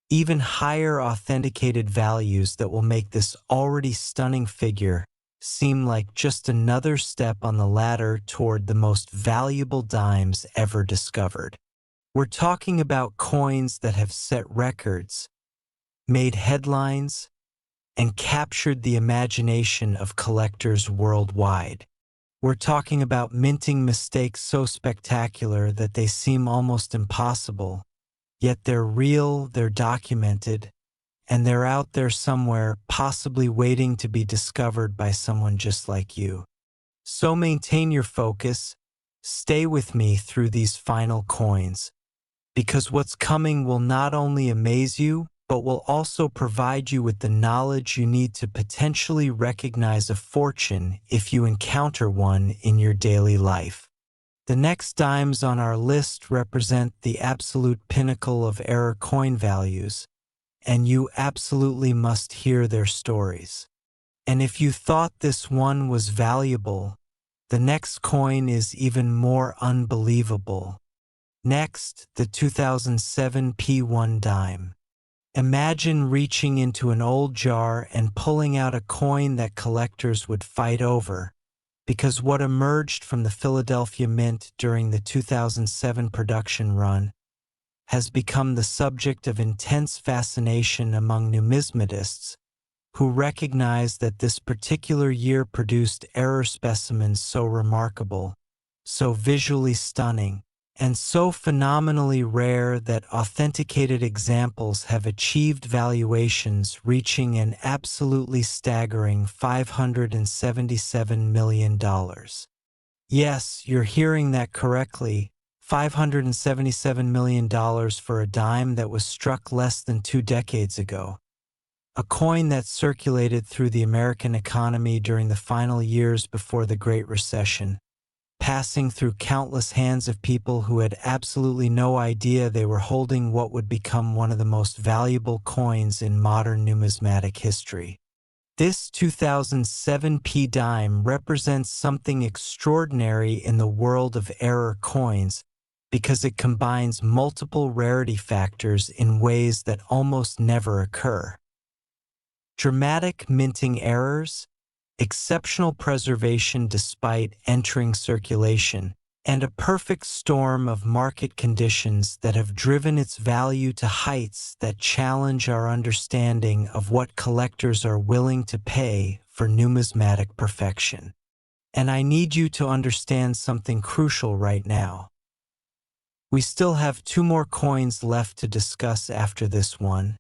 even higher authenticated values that will make this already stunning figure seem like just another step on the ladder toward the most valuable dimes ever discovered. We're talking about coins that have set records, made headlines, and captured the imagination of collectors worldwide. We're talking about minting mistakes so spectacular that they seem almost impossible, yet they're real, they're documented, and they're out there somewhere, possibly waiting to be discovered by someone just like you. So maintain your focus, stay with me through these final coins, because what's coming will not only amaze you, but will also provide you with the knowledge you need to potentially recognize a fortune if you encounter one in your daily life. The next dimes on our list represent the absolute pinnacle of error coin values, and you absolutely must hear their stories. And if you thought this one was valuable, the next coin is even more unbelievable. Next, the 2007 P1 dime. Imagine reaching into an old jar and pulling out a coin that collectors would fight over, because what emerged from the Philadelphia Mint during the 2007 production run has become the subject of intense fascination among numismatists who recognize that this particular year produced error specimens so remarkable, so visually stunning, and so phenomenally rare that authenticated examples have achieved valuations reaching an absolutely staggering $577 million. Yes, you're hearing that correctly. $577 million for a dime that was struck less than 2 decades ago. A coin that circulated through the American economy during the final years before the Great Recession, passing through countless hands of people who had absolutely no idea they were holding what would become one of the most valuable coins in modern numismatic history. This 2007 P dime represents something extraordinary in the world of error coins because it combines multiple rarity factors in ways that almost never occur. Dramatic minting errors, exceptional preservation despite entering circulation, and a perfect storm of market conditions that have driven its value to heights that challenge our understanding of what collectors are willing to pay for numismatic perfection. And I need you to understand something crucial right now. We still have 2 more coins left to discuss after this one,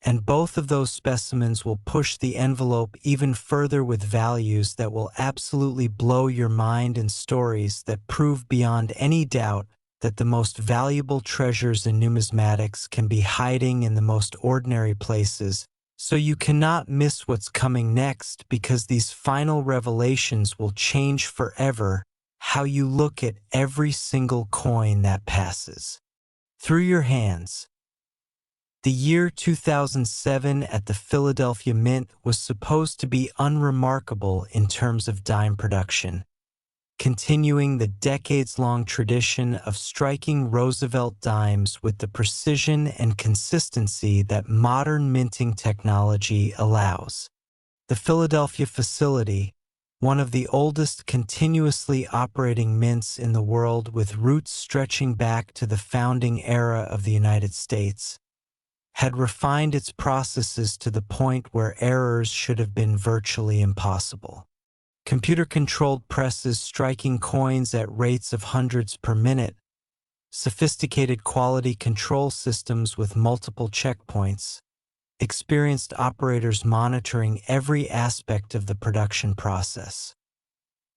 and both of those specimens will push the envelope even further with values that will absolutely blow your mind and stories that prove beyond any doubt that the most valuable treasures in numismatics can be hiding in the most ordinary places. So you cannot miss what's coming next because these final revelations will change forever how you look at every single coin that passes through your hands. The year 2007 at the Philadelphia Mint was supposed to be unremarkable in terms of dime production, continuing the decades-long tradition of striking Roosevelt dimes with the precision and consistency that modern minting technology allows. The Philadelphia facility, one of the oldest continuously operating mints in the world with roots stretching back to the founding era of the United States, had refined its processes to the point where errors should have been virtually impossible. Computer-controlled presses striking coins at rates of hundreds per minute, sophisticated quality control systems with multiple checkpoints, experienced operators monitoring every aspect of the production process.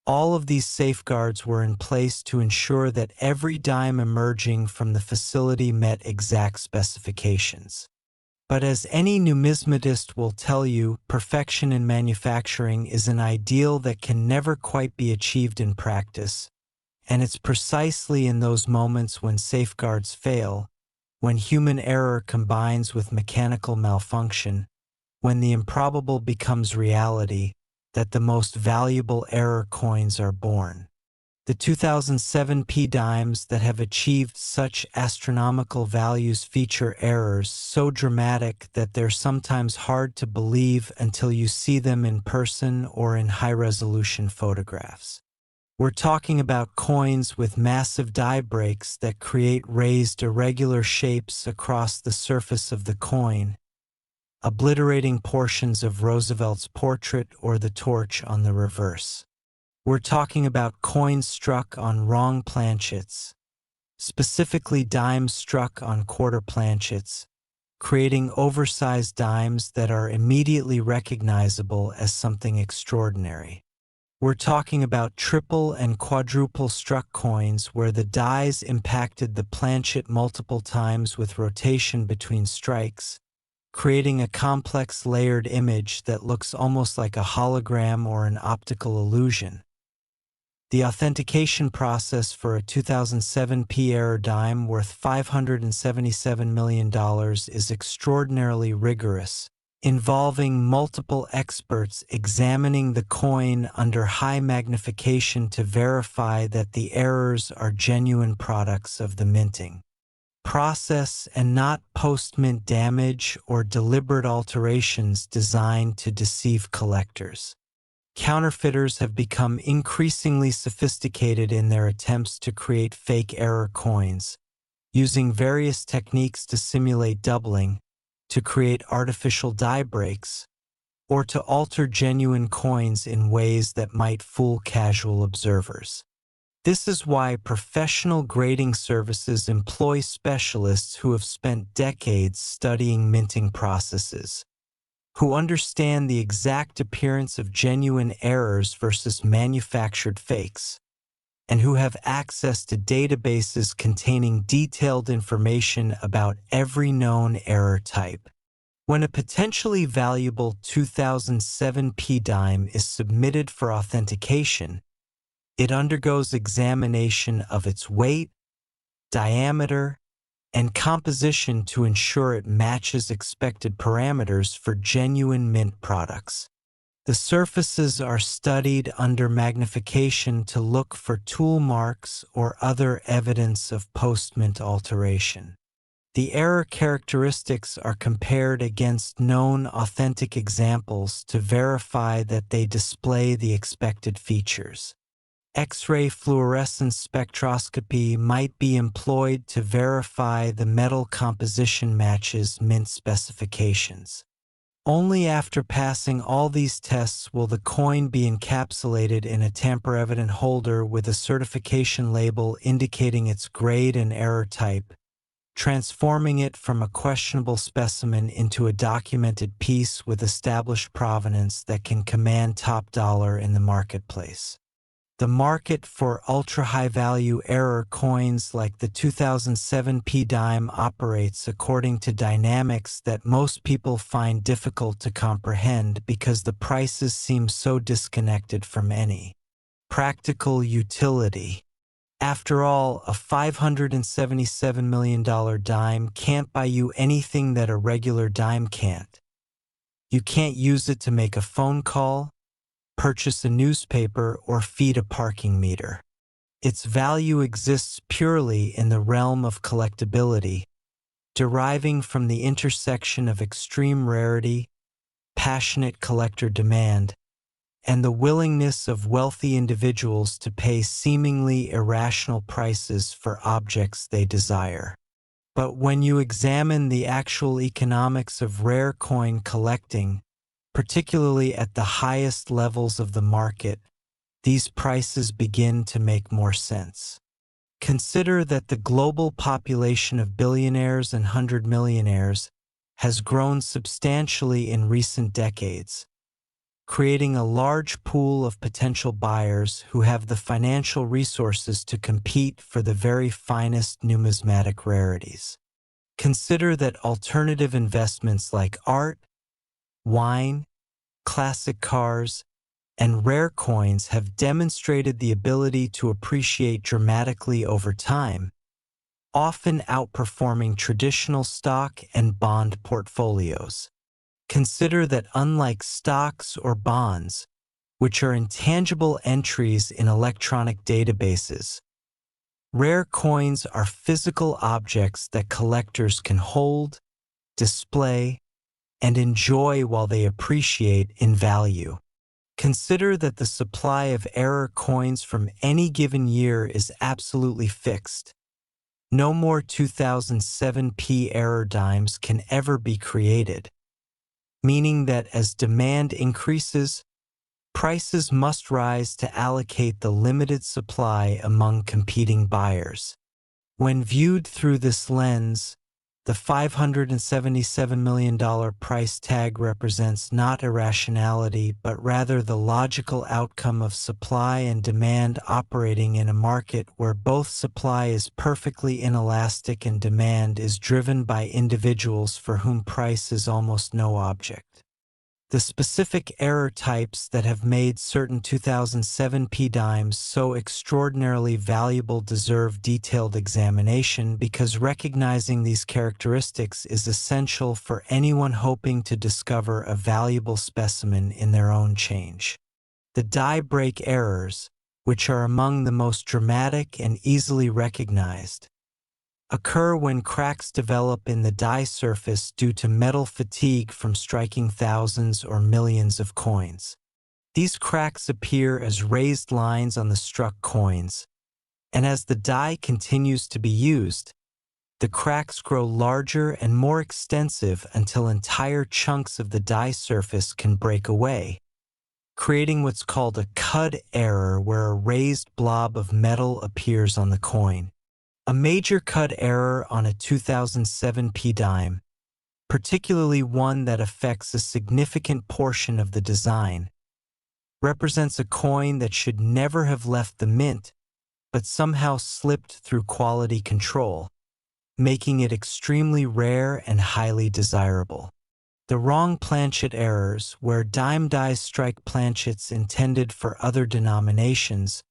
All of these safeguards were in place to ensure that every dime emerging from the facility met exact specifications. But as any numismatist will tell you, perfection in manufacturing is an ideal that can never quite be achieved in practice, and it's precisely in those moments when safeguards fail, when human error combines with mechanical malfunction, when the improbable becomes reality, that the most valuable error coins are born. The 2007 P dimes that have achieved such astronomical values feature errors so dramatic that they're sometimes hard to believe until you see them in person or in high-resolution photographs. We're talking about coins with massive die breaks that create raised irregular shapes across the surface of the coin, obliterating portions of Roosevelt's portrait or the torch on the reverse. We're talking about coins struck on wrong planchets, specifically dimes struck on quarter planchets, creating oversized dimes that are immediately recognizable as something extraordinary. We're talking about triple and quadruple struck coins where the dies impacted the planchet multiple times with rotation between strikes, creating a complex layered image that looks almost like a hologram or an optical illusion. The authentication process for a 2007 P error dime worth $577 million is extraordinarily rigorous, involving multiple experts examining the coin under high magnification to verify that the errors are genuine products of the minting process and not post-mint damage or deliberate alterations designed to deceive collectors. Counterfeiters have become increasingly sophisticated in their attempts to create fake error coins, using various techniques to simulate doubling, to create artificial die breaks, or to alter genuine coins in ways that might fool casual observers. This is why professional grading services employ specialists who have spent decades studying minting processes, who understand the exact appearance of genuine errors versus manufactured fakes, and who have access to databases containing detailed information about every known error type. When a potentially valuable 2007 P-dime is submitted for authentication, it undergoes examination of its weight, diameter, and composition to ensure it matches expected parameters for genuine mint products. The surfaces are studied under magnification to look for tool marks or other evidence of post-mint alteration. The error characteristics are compared against known authentic examples to verify that they display the expected features. X-ray fluorescence spectroscopy might be employed to verify the metal composition matches mint specifications. Only after passing all these tests will the coin be encapsulated in a tamper-evident holder with a certification label indicating its grade and error type, transforming it from a questionable specimen into a documented piece with established provenance that can command top dollar in the marketplace. The market for ultra-high-value error coins like the 2007 P-dime operates according to dynamics that most people find difficult to comprehend because the prices seem so disconnected from any practical utility. After all, a $577 million dime can't buy you anything that a regular dime can't. You can't use it to make a phone call, purchase a newspaper, or feed a parking meter. Its value exists purely in the realm of collectability, deriving from the intersection of extreme rarity, passionate collector demand, and the willingness of wealthy individuals to pay seemingly irrational prices for objects they desire. But when you examine the actual economics of rare coin collecting, particularly at the highest levels of the market, these prices begin to make more sense. Consider that the global population of billionaires and 100-millionaires has grown substantially in recent decades, creating a large pool of potential buyers who have the financial resources to compete for the very finest numismatic rarities. Consider that alternative investments like art, wine, classic cars, and rare coins have demonstrated the ability to appreciate dramatically over time, often outperforming traditional stock and bond portfolios. Consider that unlike stocks or bonds, which are intangible entries in electronic databases, rare coins are physical objects that collectors can hold, display, and enjoy while they appreciate in value. Consider that the supply of error coins from any given year is absolutely fixed. No more 2007 P error dimes can ever be created, meaning that as demand increases, prices must rise to allocate the limited supply among competing buyers. When viewed through this lens, the $577 million price tag represents not irrationality, but rather the logical outcome of supply and demand operating in a market where both supply is perfectly inelastic and demand is driven by individuals for whom price is almost no object. The specific error types that have made certain 2007 P-dimes so extraordinarily valuable deserve detailed examination because recognizing these characteristics is essential for anyone hoping to discover a valuable specimen in their own change. The die break errors, which are among the most dramatic and easily recognized, occur when cracks develop in the die surface due to metal fatigue from striking thousands or millions of coins. These cracks appear as raised lines on the struck coins, and as the die continues to be used, the cracks grow larger and more extensive until entire chunks of the die surface can break away, creating what's called a cud error, where a raised blob of metal appears on the coin. A major cud error on a 2007 p dime, particularly one that affects a significant portion of the design, represents a coin that should never have left the mint, but somehow slipped through quality control, making it extremely rare and highly desirable. The wrong planchet errors, where dime dies strike planchets intended for other denominations,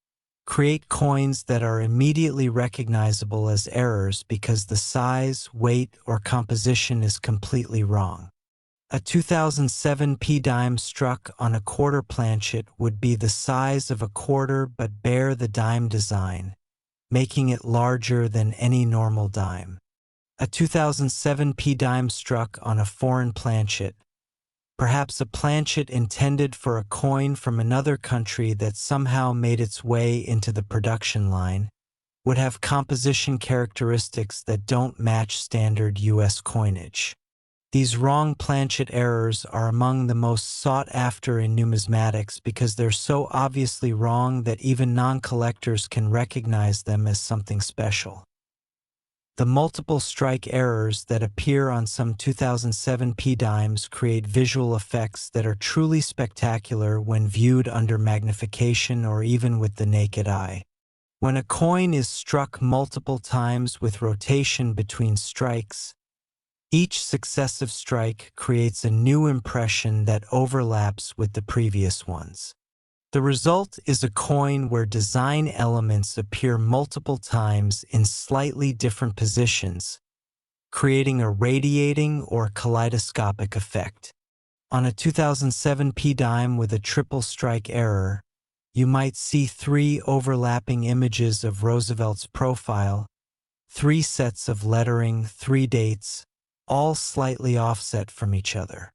create coins that are immediately recognizable as errors because the size, weight, or composition is completely wrong. A 2007 p dime struck on a quarter planchet would be the size of a quarter but bear the dime design, making it larger than any normal dime. A 2007 p dime struck on a foreign planchet, perhaps a planchet intended for a coin from another country that somehow made its way into the production line, would have composition characteristics that don't match standard U.S. coinage. These wrong planchet errors are among the most sought after in numismatics because they're so obviously wrong that even non-collectors can recognize them as something special. The multiple strike errors that appear on some 2007 p dimes create visual effects that are truly spectacular when viewed under magnification or even with the naked eye. When a coin is struck multiple times with rotation between strikes, each successive strike creates a new impression that overlaps with the previous ones. The result is a coin where design elements appear multiple times in slightly different positions, creating a radiating or kaleidoscopic effect. On a 2007 p dime with a triple strike error, you might see 3 overlapping images of Roosevelt's profile, 3 sets of lettering, 3 dates, all slightly offset from each other.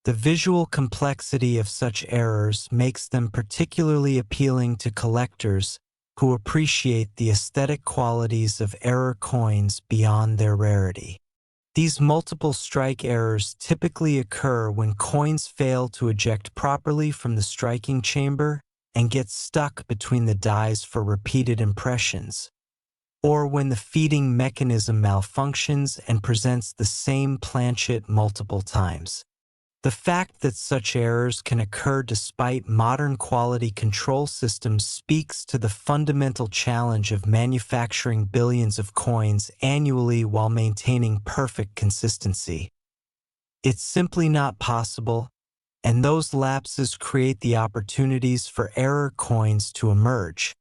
The visual complexity of such errors makes them particularly appealing to collectors who appreciate the aesthetic qualities of error coins beyond their rarity. These multiple strike errors typically occur when coins fail to eject properly from the striking chamber and get stuck between the dies for repeated impressions, or when the feeding mechanism malfunctions and presents the same planchet multiple times. The fact that such errors can occur despite modern quality control systems speaks to the fundamental challenge of manufacturing billions of coins annually while maintaining perfect consistency. It's simply not possible, and those lapses create the opportunities for error coins to emerge.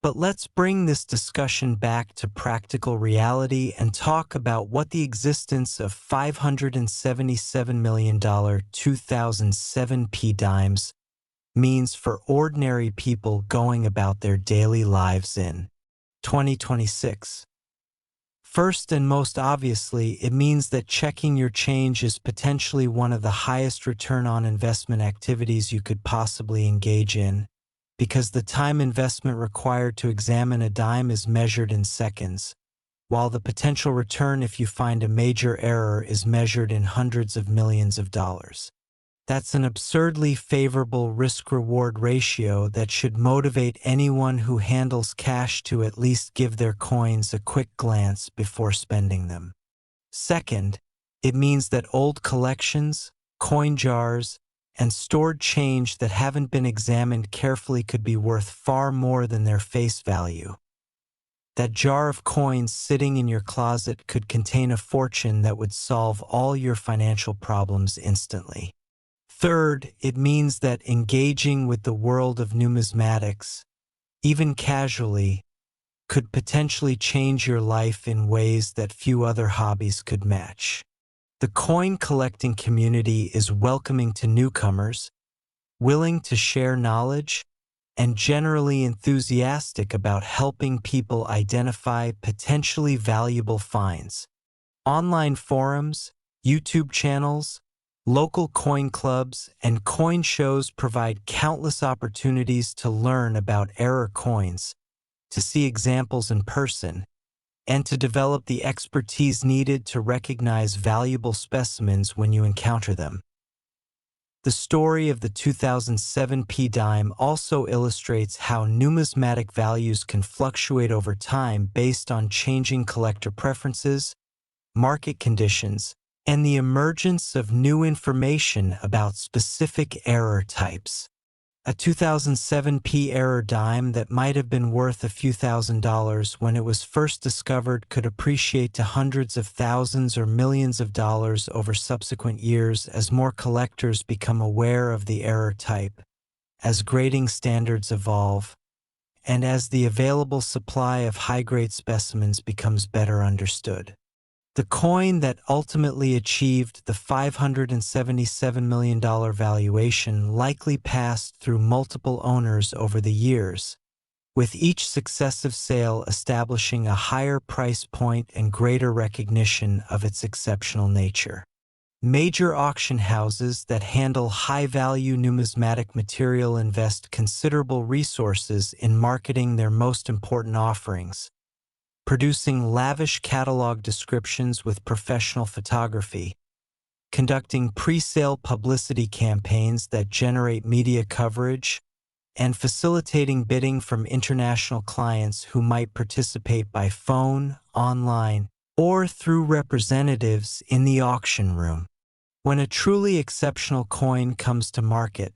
But let's bring this discussion back to practical reality and talk about what the existence of $577 million 2007 p dimes means for ordinary people going about their daily lives in 2026. First and most obviously, it means that checking your change is potentially one of the highest return on investment activities you could possibly engage in, because the time investment required to examine a dime is measured in seconds, while the potential return if you find a major error is measured in hundreds of millions of dollars. That's an absurdly favorable risk-reward ratio that should motivate anyone who handles cash to at least give their coins a quick glance before spending them. Second, it means that old collections, coin jars, and stored change that haven't been examined carefully could be worth far more than their face value. That jar of coins sitting in your closet could contain a fortune that would solve all your financial problems instantly. Third, it means that engaging with the world of numismatics, even casually, could potentially change your life in ways that few other hobbies could match. The coin collecting community is welcoming to newcomers, willing to share knowledge, and generally enthusiastic about helping people identify potentially valuable finds. Online forums, YouTube channels, local coin clubs, and coin shows provide countless opportunities to learn about error coins, to see examples in person, and to develop the expertise needed to recognize valuable specimens when you encounter them. The story of the 2007 P-dime also illustrates how numismatic values can fluctuate over time based on changing collector preferences, market conditions, and the emergence of new information about specific error types. A 2007 P-error dime that might have been worth a few $1,000s when it was first discovered could appreciate to hundreds of thousands or millions of dollars over subsequent years as more collectors become aware of the error type, as grading standards evolve, and as the available supply of high-grade specimens becomes better understood. The coin that ultimately achieved the $577 million valuation likely passed through multiple owners over the years, with each successive sale establishing a higher price point and greater recognition of its exceptional nature. Major auction houses that handle high-value numismatic material invest considerable resources in marketing their most important offerings, producing lavish catalog descriptions with professional photography, conducting pre-sale publicity campaigns that generate media coverage, and facilitating bidding from international clients who might participate by phone, online, or through representatives in the auction room. When a truly exceptional coin comes to market,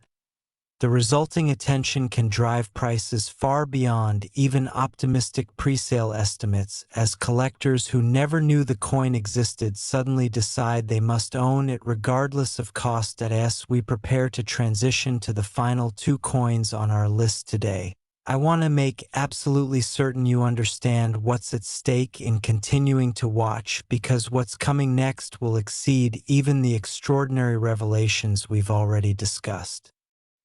the resulting attention can drive prices far beyond even optimistic pre-sale estimates as collectors who never knew the coin existed suddenly decide they must own it regardless of cost. As we prepare to transition to the final two coins on our list today, I want to make absolutely certain you understand what's at stake in continuing to watch, because what's coming next will exceed even the extraordinary revelations we've already discussed.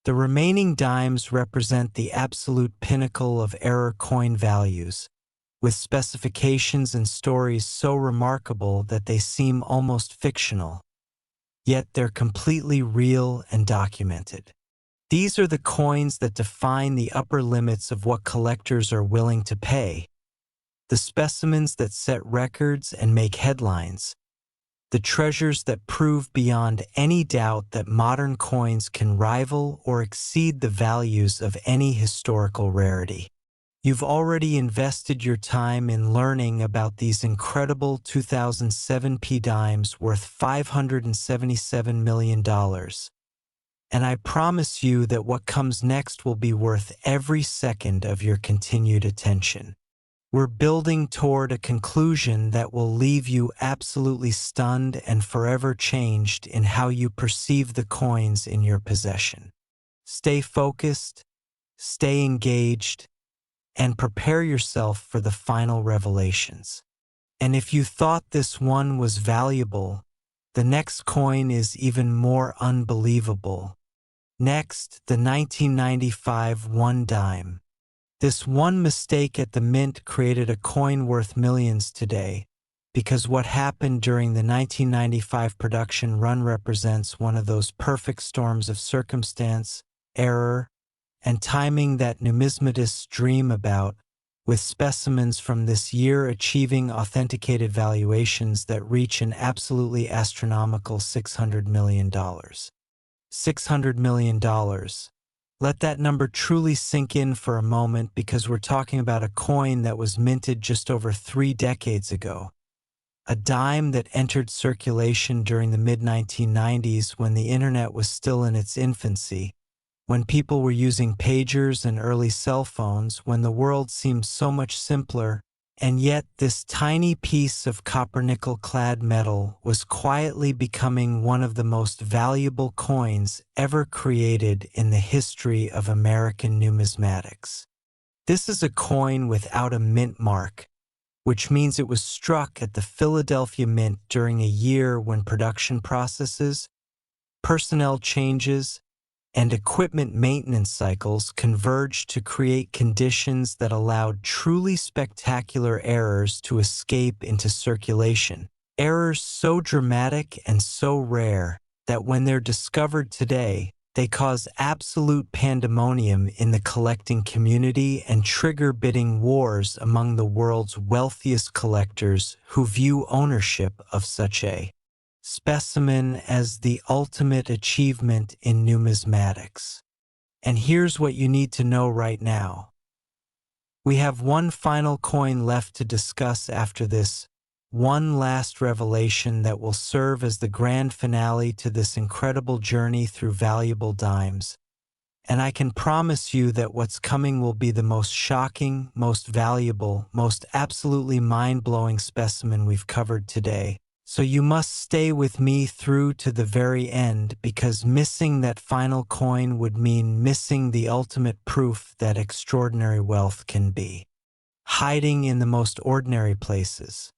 The remaining dimes represent the absolute pinnacle of error coin values, with specifications and stories so remarkable that they seem almost fictional, yet they're completely real and documented. These are the coins that define the upper limits of what collectors are willing to pay, the specimens that set records and make headlines, the treasures that prove beyond any doubt that modern coins can rival or exceed the values of any historical rarity. You've already invested your time in learning about these incredible 2007 P-dimes worth $577 million. And I promise you that what comes next will be worth every second of your continued attention. We're building toward a conclusion that will leave you absolutely stunned and forever changed in how you perceive the coins in your possession. Stay focused, stay engaged, and prepare yourself for the final revelations. And if you thought this one was valuable, the next coin is even more unbelievable. Next, the 1995 one dime. This one mistake at the mint created a coin worth millions today, because what happened during the 1995 production run represents one of those perfect storms of circumstance, error, and timing that numismatists dream about, with specimens from this year achieving authenticated valuations that reach an absolutely astronomical $600 million. $600 million. Let that number truly sink in for a moment, because we're talking about a coin that was minted just over 3 decades ago. A dime that entered circulation during the mid-1990s when the internet was still in its infancy, when people were using pagers and early cell phones, when the world seemed so much simpler, and yet this tiny piece of copper-nickel-clad metal was quietly becoming one of the most valuable coins ever created in the history of American numismatics. This is a coin without a mint mark, which means it was struck at the Philadelphia Mint during a year when production processes, personnel changes, and equipment maintenance cycles converged to create conditions that allowed truly spectacular errors to escape into circulation. Errors so dramatic and so rare that when they're discovered today, they cause absolute pandemonium in the collecting community and trigger bidding wars among the world's wealthiest collectors who view ownership of such a specimen as the ultimate achievement in numismatics. And here's what you need to know right now. We have one final coin left to discuss after this, one last revelation that will serve as the grand finale to this incredible journey through valuable dimes. And I can promise you that what's coming will be the most shocking, most valuable, most absolutely mind-blowing specimen we've covered today. So you must stay with me through to the very end, because missing that final coin would mean missing the ultimate proof that extraordinary wealth can be hiding in the most ordinary places.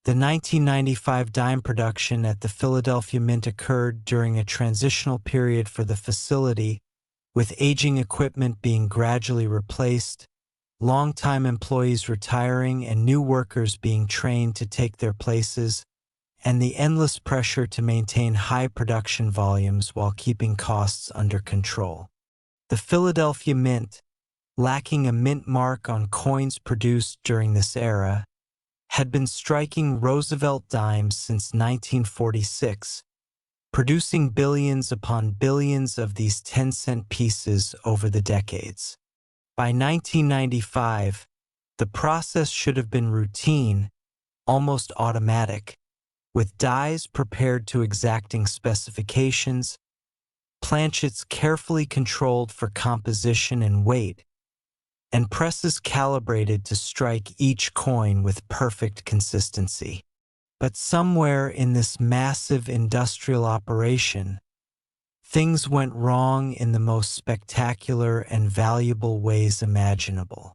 The 1995 dime production at the Philadelphia Mint occurred during a transitional period for the facility, with aging equipment being gradually replaced, longtime employees retiring and new workers being trained to take their places, and the endless pressure to maintain high production volumes while keeping costs under control. The Philadelphia Mint, lacking a mint mark on coins produced during this era, had been striking Roosevelt dimes since 1946, producing billions upon billions of these 10-cent pieces over the decades. By 1995, the process should have been routine, almost automatic, with dies prepared to exacting specifications, planchets carefully controlled for composition and weight, and presses calibrated to strike each coin with perfect consistency. But somewhere in this massive industrial operation, things went wrong in the most spectacular and valuable ways imaginable.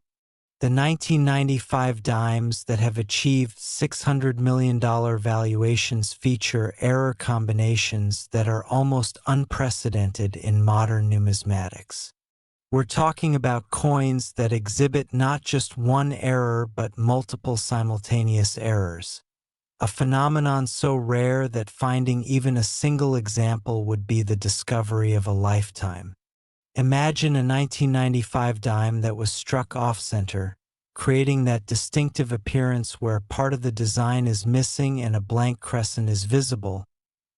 The 1995 dimes that have achieved $600 million valuations feature error combinations that are almost unprecedented in modern numismatics. We're talking about coins that exhibit not just one error but multiple simultaneous errors, a phenomenon so rare that finding even a single example would be the discovery of a lifetime. Imagine a 1995 dime that was struck off-center, creating that distinctive appearance where part of the design is missing and a blank crescent is visible,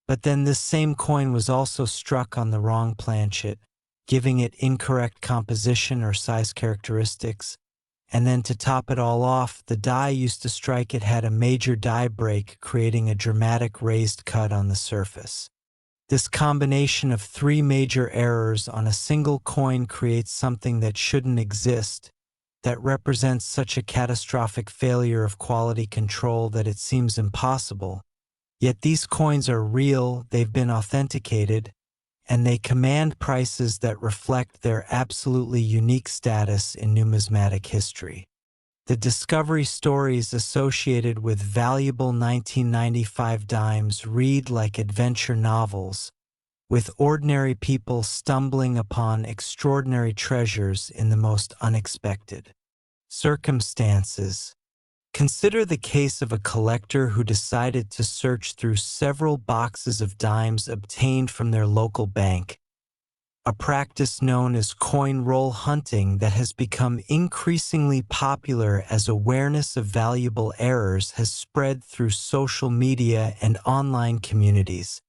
but then this same coin was also struck on the wrong planchet, giving it incorrect composition or size characteristics. And then to top it all off, the die used to strike it had a major die break, creating a dramatic raised cut on the surface. This combination of three major errors on a single coin creates something that shouldn't exist, that represents such a catastrophic failure of quality control that it seems impossible. Yet these coins are real, they've been authenticated, and they command prices that reflect their absolutely unique status in numismatic history. The discovery stories associated with valuable 1995 dimes read like adventure novels, with ordinary people stumbling upon extraordinary treasures in the most unexpected circumstances. Consider the case of a collector who decided to search through several boxes of dimes obtained from their local bank, a practice known as coin roll hunting that has become increasingly popular as awareness of valuable errors has spread through social media and online communities.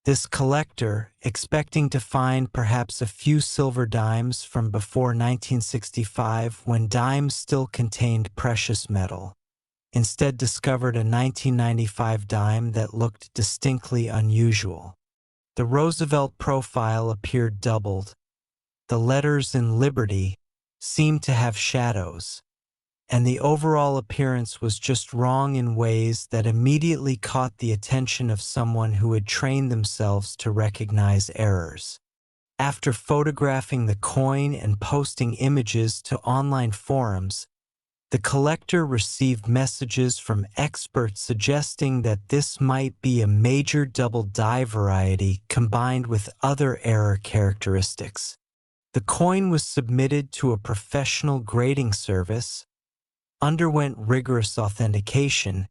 This collector, expecting to find perhaps a few silver dimes from before 1965 when dimes still contained precious metal, instead discovered a 1995 dime that looked distinctly unusual. The Roosevelt profile appeared doubled. The letters in Liberty seemed to have shadows, and the overall appearance was just wrong in ways that immediately caught the attention of someone who had trained themselves to recognize errors. After photographing the coin and posting images to online forums, the collector received messages from experts suggesting that this might be a major double die variety combined with other error characteristics. The coin was submitted to a professional grading service, underwent rigorous authentication,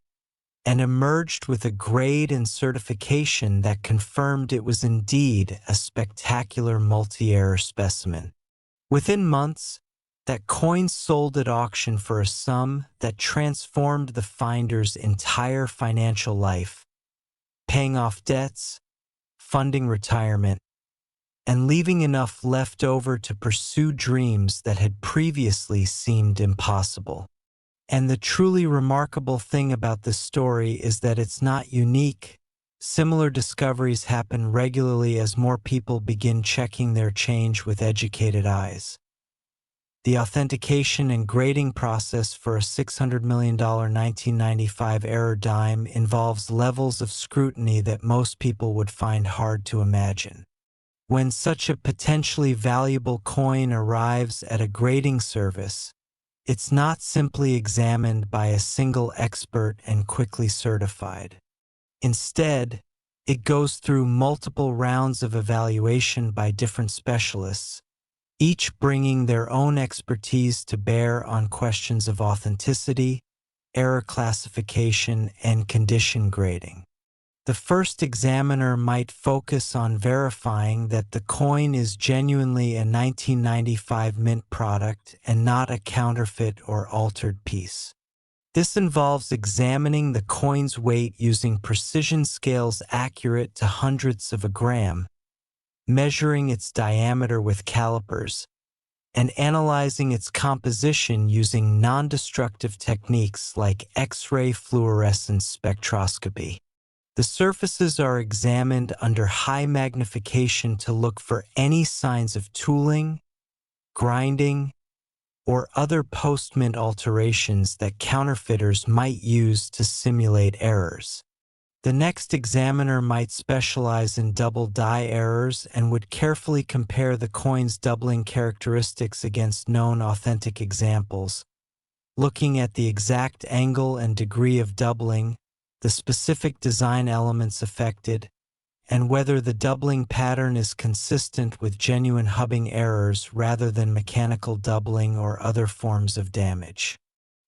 and emerged with a grade and certification that confirmed it was indeed a spectacular multi-error specimen. Within months, that coin sold at auction for a sum that transformed the finder's entire financial life, paying off debts, funding retirement, and leaving enough left over to pursue dreams that had previously seemed impossible. And the truly remarkable thing about this story is that it's not unique. Similar discoveries happen regularly as more people begin checking their change with educated eyes. The authentication and grading process for a $600 million 1995 error dime involves levels of scrutiny that most people would find hard to imagine. When such a potentially valuable coin arrives at a grading service, it's not simply examined by a single expert and quickly certified. Instead, it goes through multiple rounds of evaluation by different specialists, each bringing their own expertise to bear on questions of authenticity, error classification, and condition grading. The first examiner might focus on verifying that the coin is genuinely a 1995 mint product and not a counterfeit or altered piece. This involves examining the coin's weight using precision scales accurate to hundredths of a gram, measuring its diameter with calipers, and analyzing its composition using non-destructive techniques like X-ray fluorescence spectroscopy. The surfaces are examined under high magnification to look for any signs of tooling, grinding, or other post-mint alterations that counterfeiters might use to simulate errors. The next examiner might specialize in double die errors and would carefully compare the coin's doubling characteristics against known authentic examples, looking at the exact angle and degree of doubling, the specific design elements affected, and whether the doubling pattern is consistent with genuine hubbing errors rather than mechanical doubling or other forms of damage.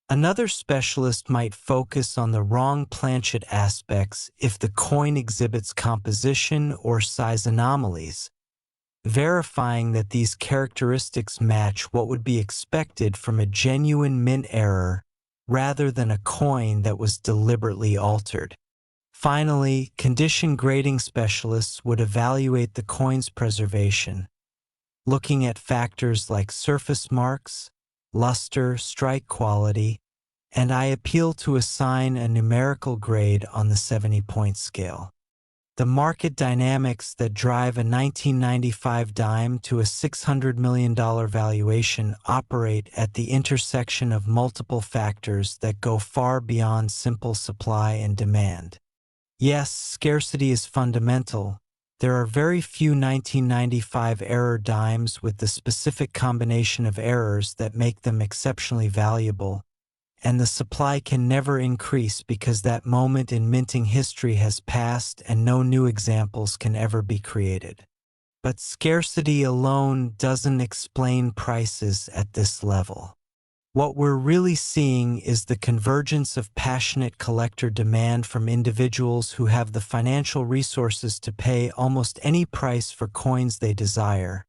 Another specialist might focus on the wrong planchet aspects if the coin exhibits composition or size anomalies, verifying that these characteristics match what would be expected from a genuine mint error rather than a coin that was deliberately altered. Finally, condition grading specialists would evaluate the coin's preservation, looking at factors like surface marks, luster, strike quality, and I appeal to assign a numerical grade on the 70-point scale. The market dynamics that drive a 1995 dime to a $600 million valuation operate at the intersection of multiple factors that go far beyond simple supply and demand. Yes, scarcity is fundamental. There are very few 1995 error dimes with the specific combination of errors that make them exceptionally valuable, and the supply can never increase because that moment in minting history has passed and no new examples can ever be created. But scarcity alone doesn't explain prices at this level. What we're really seeing is the convergence of passionate collector demand from individuals who have the financial resources to pay almost any price for coins they desire,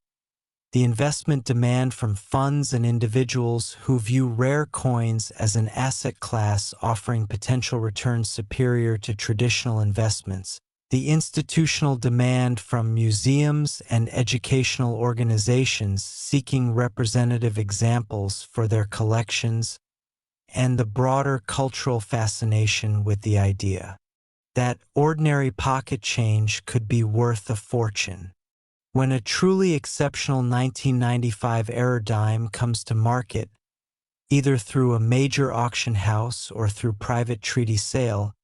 the investment demand from funds and individuals who view rare coins as an asset class offering potential returns superior to traditional investments, the institutional demand from museums and educational organizations seeking representative examples for their collections, and the broader cultural fascination with the idea that ordinary pocket change could be worth a fortune. When a truly exceptional 1995 error dime comes to market, either through a major auction house or through private treaty sale,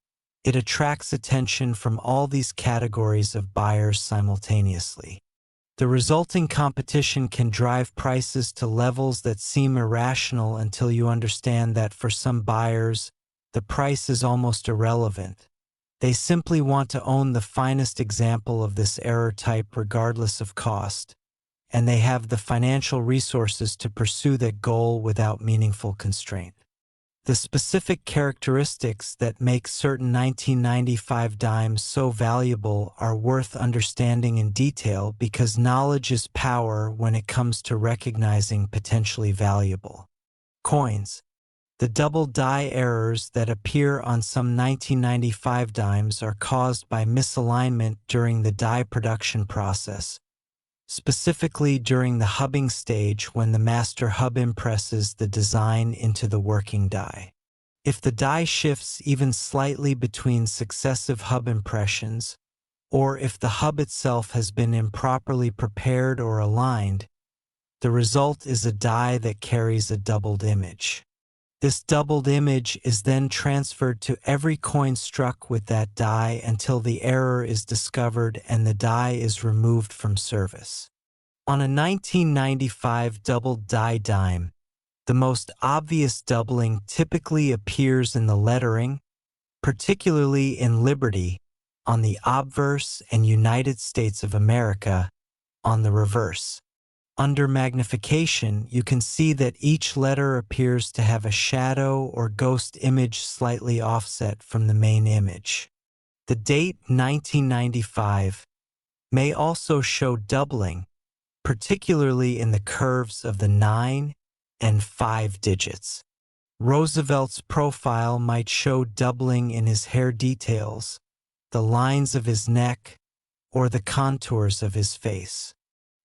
it attracts attention from all these categories of buyers simultaneously. The resulting competition can drive prices to levels that seem irrational until you understand that for some buyers, the price is almost irrelevant. They simply want to own the finest example of this error type regardless of cost, and they have the financial resources to pursue that goal without meaningful constraint. The specific characteristics that make certain 1995 dimes so valuable are worth understanding in detail because knowledge is power when it comes to recognizing potentially valuable coins. The double die errors that appear on some 1995 dimes are caused by misalignment during the die production process, specifically during the hubbing stage when the master hub impresses the design into the working die. If the die shifts even slightly between successive hub impressions, or if the hub itself has been improperly prepared or aligned, the result is a die that carries a doubled image. This doubled image is then transferred to every coin struck with that die until the error is discovered and the die is removed from service. On a 1995 doubled die dime, the most obvious doubling typically appears in the lettering, particularly in Liberty, on the obverse, and United States of America, on the reverse. Under magnification, you can see that each letter appears to have a shadow or ghost image slightly offset from the main image. The date 1995 may also show doubling, particularly in the curves of the 9 and 5 digits. Roosevelt's profile might show doubling in his hair details, the lines of his neck, or the contours of his face.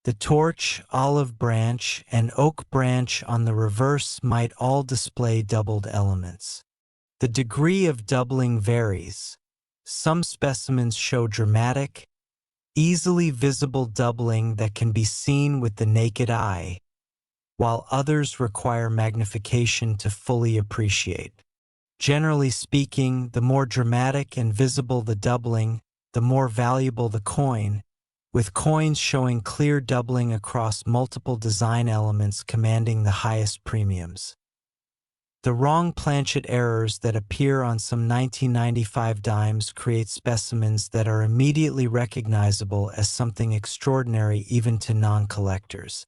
The torch, olive branch, and oak branch on the reverse might all display doubled elements. The degree of doubling varies. Some specimens show dramatic, easily visible doubling that can be seen with the naked eye, while others require magnification to fully appreciate. Generally speaking, the more dramatic and visible the doubling, the more valuable the coin, with coins showing clear doubling across multiple design elements commanding the highest premiums. The wrong planchet errors that appear on some 1995 dimes create specimens that are immediately recognizable as something extraordinary even to non-collectors.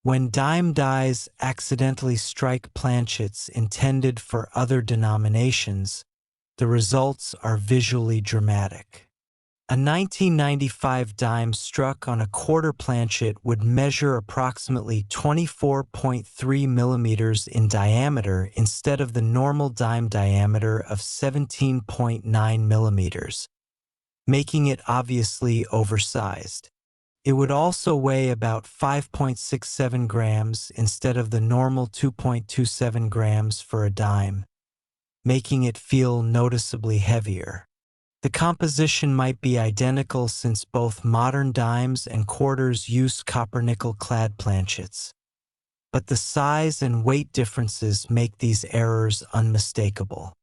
When dime dies accidentally strike planchets intended for other denominations, the results are visually dramatic. A 1995 dime struck on a quarter planchet would measure approximately 24.3 millimeters in diameter instead of the normal dime diameter of 17.9 millimeters, making it obviously oversized. It would also weigh about 5.67 grams instead of the normal 2.27 grams for a dime, making it feel noticeably heavier. The composition might be identical since both modern dimes and quarters use copper-nickel-clad planchets, but the size and weight differences make these errors unmistakable.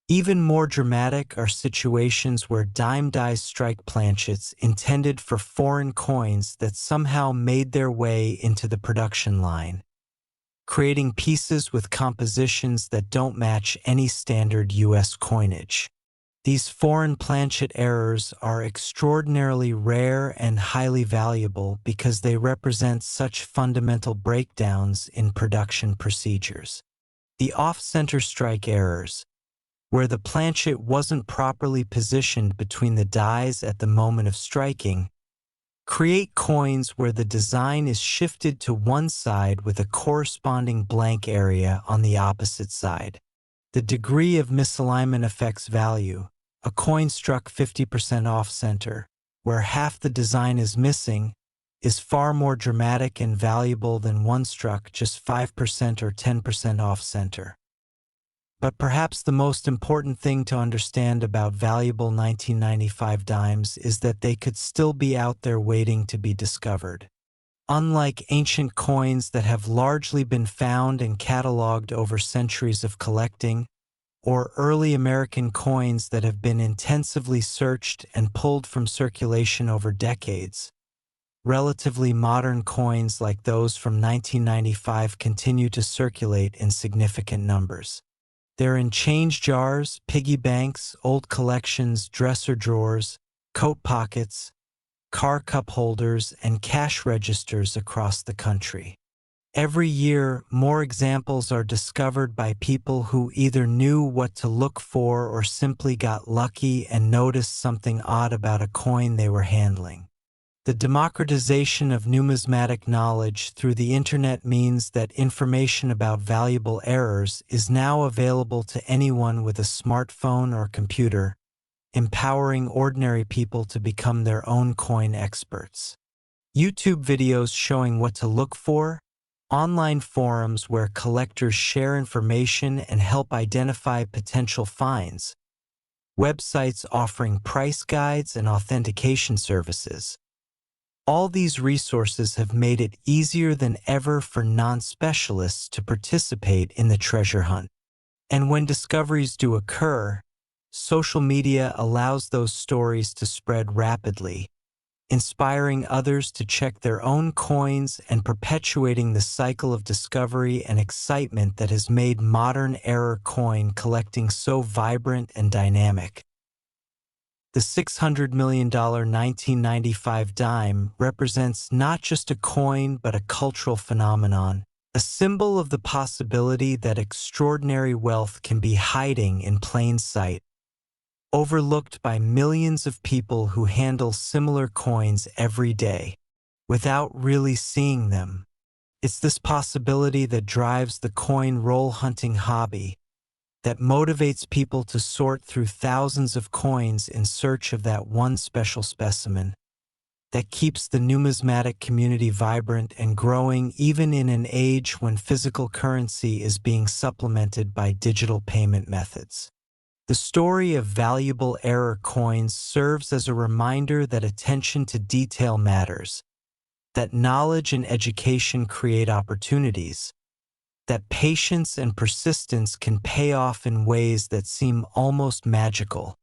Even more dramatic are situations where dime dies strike planchets intended for foreign coins that somehow made their way into the production line, creating pieces with compositions that don't match any standard U.S. coinage. These foreign planchet errors are extraordinarily rare and highly valuable because they represent such fundamental breakdowns in production procedures. The off-center strike errors, where the planchet wasn't properly positioned between the dies at the moment of striking, create coins where the design is shifted to one side with a corresponding blank area on the opposite side. The degree of misalignment affects value. A coin struck 50% off-center, where half the design is missing, is far more dramatic and valuable than one struck just 5% or 10% off-center. But perhaps the most important thing to understand about valuable 1995 dimes is that they could still be out there waiting to be discovered. Unlike ancient coins that have largely been found and cataloged over centuries of collecting, or early American coins that have been intensively searched and pulled from circulation over decades, relatively modern coins like those from 1995 continue to circulate in significant numbers. They're in change jars, piggy banks, old collections, dresser drawers, coat pockets, car cup holders, and cash registers across the country. Every year, more examples are discovered by people who either knew what to look for or simply got lucky and noticed something odd about a coin they were handling. The democratization of numismatic knowledge through the Internet means that information about valuable errors is now available to anyone with a smartphone or computer, empowering ordinary people to become their own coin experts. YouTube videos showing what to look for, online forums where collectors share information and help identify potential finds, websites offering price guides and authentication services. All these resources have made it easier than ever for non-specialists to participate in the treasure hunt. And when discoveries do occur, social media allows those stories to spread rapidly, inspiring others to check their own coins and perpetuating the cycle of discovery and excitement that has made modern era coin collecting so vibrant and dynamic. The $600 million 1995 dime represents not just a coin but a cultural phenomenon, a symbol of the possibility that extraordinary wealth can be hiding in plain sight, overlooked by millions of people who handle similar coins every day, without really seeing them. It's this possibility that drives the coin roll hunting hobby, that motivates people to sort through thousands of coins in search of that one special specimen, that keeps the numismatic community vibrant and growing even in an age when physical currency is being supplemented by digital payment methods. The story of valuable era coins serves as a reminder that attention to detail matters, that knowledge and education create opportunities, that patience and persistence can pay off in ways that seem almost magical,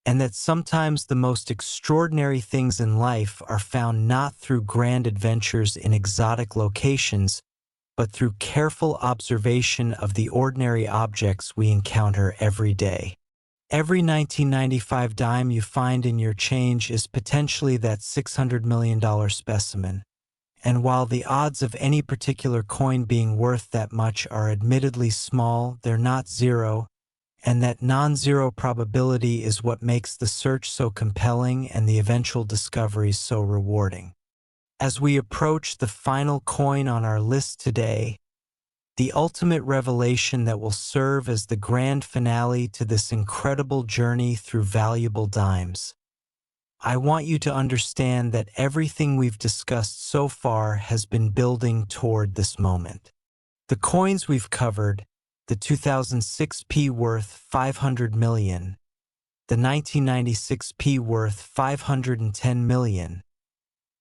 and that sometimes the most extraordinary things in life are found not through grand adventures in exotic locations, but through careful observation of the ordinary objects we encounter every day. Every 1995 dime you find in your change is potentially that $600 million specimen. And while the odds of any particular coin being worth that much are admittedly small, they're not zero, and that non-zero probability is what makes the search so compelling and the eventual discoveries so rewarding. As we approach the final coin on our list today, the ultimate revelation that will serve as the grand finale to this incredible journey through valuable dimes, I want you to understand that everything we've discussed so far has been building toward this moment. The coins we've covered, the 2006 P worth 500 million, the 1996 P worth 510 million,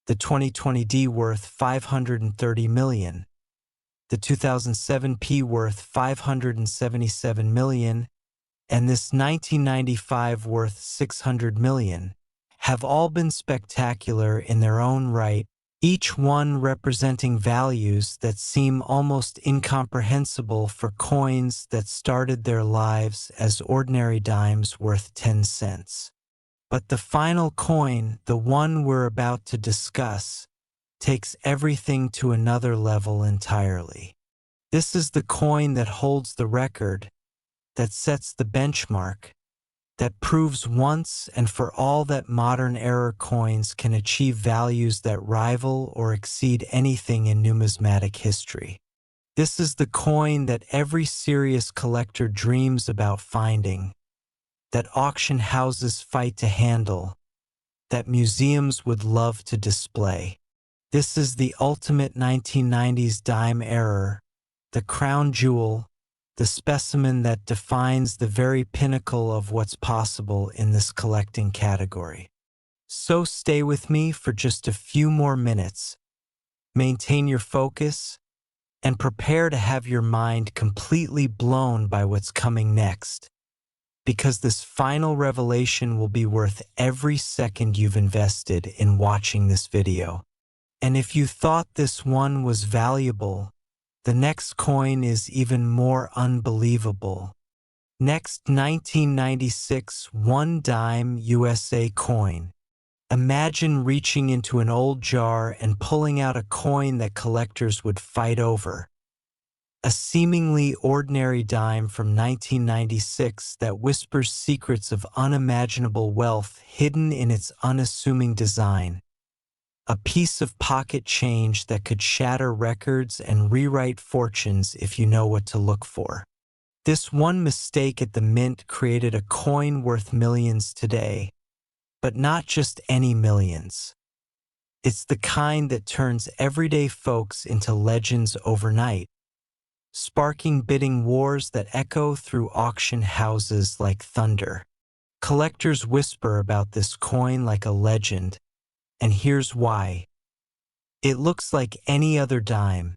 the 2020 D worth 530 million, the 2007 P worth 577 million, and this 1995 worth 600 million, have all been spectacular in their own right, each one representing values that seem almost incomprehensible for coins that started their lives as ordinary dimes worth 10 cents. But the final coin, the one we're about to discuss, takes everything to another level entirely. This is the coin that holds the record, that sets the benchmark, that proves once and for all that modern era coins can achieve values that rival or exceed anything in numismatic history. This is the coin that every serious collector dreams about finding, that auction houses fight to handle, that museums would love to display. This is the ultimate 1990s dime error, the crown jewel, the specimen that defines the very pinnacle of what's possible in this collecting category. So stay with me for just a few more minutes. Maintain your focus and prepare to have your mind completely blown by what's coming next, because this final revelation will be worth every second you've invested in watching this video. And if you thought this one was valuable, the next coin is even more unbelievable. Next, 1996 1 dime USA coin. Imagine reaching into an old jar and pulling out a coin that collectors would fight over. A seemingly ordinary dime from 1996 that whispers secrets of unimaginable wealth hidden in its unassuming design. a piece of pocket change that could shatter records and rewrite fortunes if you know what to look for. This one mistake at the mint created a coin worth millions today, but not just any millions. It's the kind that turns everyday folks into legends overnight, sparking bidding wars that echo through auction houses like thunder. Collectors whisper about this coin like a legend, and here's why. It looks like any other dime,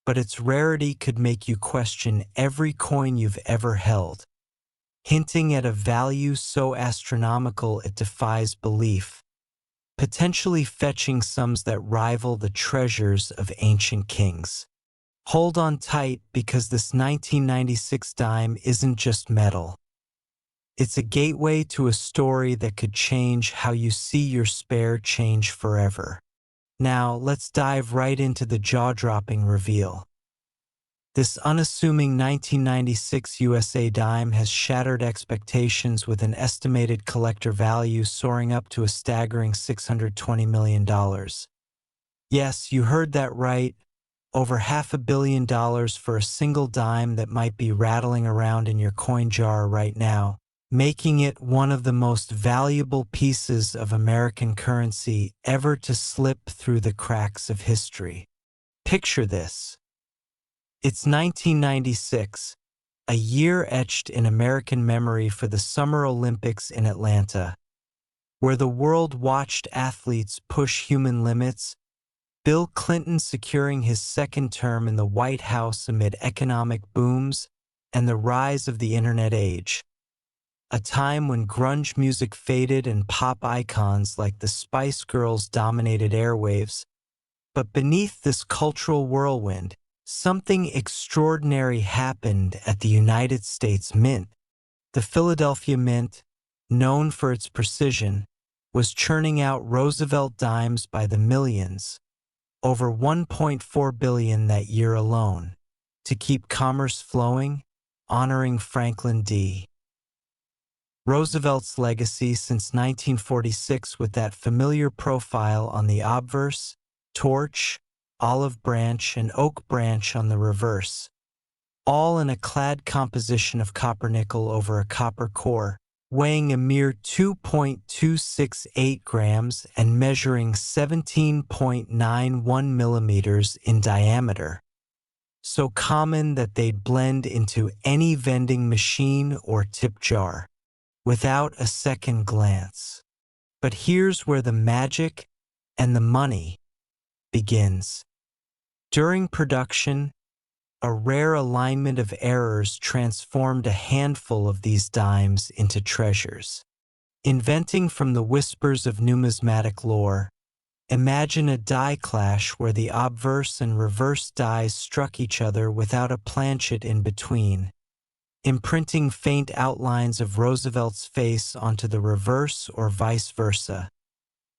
but its rarity could make you question every coin you've ever held, hinting at a value so astronomical it defies belief, potentially fetching sums that rival the treasures of ancient kings. Hold on tight, because this 1996 dime isn't just metal. It's a gateway to a story that could change how you see your spare change forever. Now, let's dive right into the jaw-dropping reveal. This unassuming 1996 USA dime has shattered expectations, with an estimated collector value soaring up to a staggering $620 million. Yes, you heard that right. Over $500 million for a single dime that might be rattling around in your coin jar right now, making it one of the most valuable pieces of American currency ever to slip through the cracks of history. Picture this. It's 1996, a year etched in American memory for the Summer Olympics in Atlanta, where the world watched athletes push human limits, Bill Clinton securing his second term in the White House amid economic booms and the rise of the internet age. A time when grunge music faded and pop icons like the Spice Girls dominated airwaves. But beneath this cultural whirlwind, something extraordinary happened at the United States Mint. The Philadelphia Mint, known for its precision, was churning out Roosevelt dimes by the millions, over $1.4 billion that year alone, to keep commerce flowing, honoring Franklin D. Roosevelt's legacy since 1946, with that familiar profile on the obverse, torch, olive branch, and oak branch on the reverse, all in a clad composition of copper-nickel over a copper core, weighing a mere 2.268 grams and measuring 17.91 millimeters in diameter. So common that they'd blend into any vending machine or tip jar, without a second glance. But here's where the magic and the money begins. During production, a rare alignment of errors transformed a handful of these dimes into treasures. Inventing from the whispers of numismatic lore, imagine a die clash where the obverse and reverse dies struck each other without a planchet in between, imprinting faint outlines of Roosevelt's face onto the reverse or vice versa,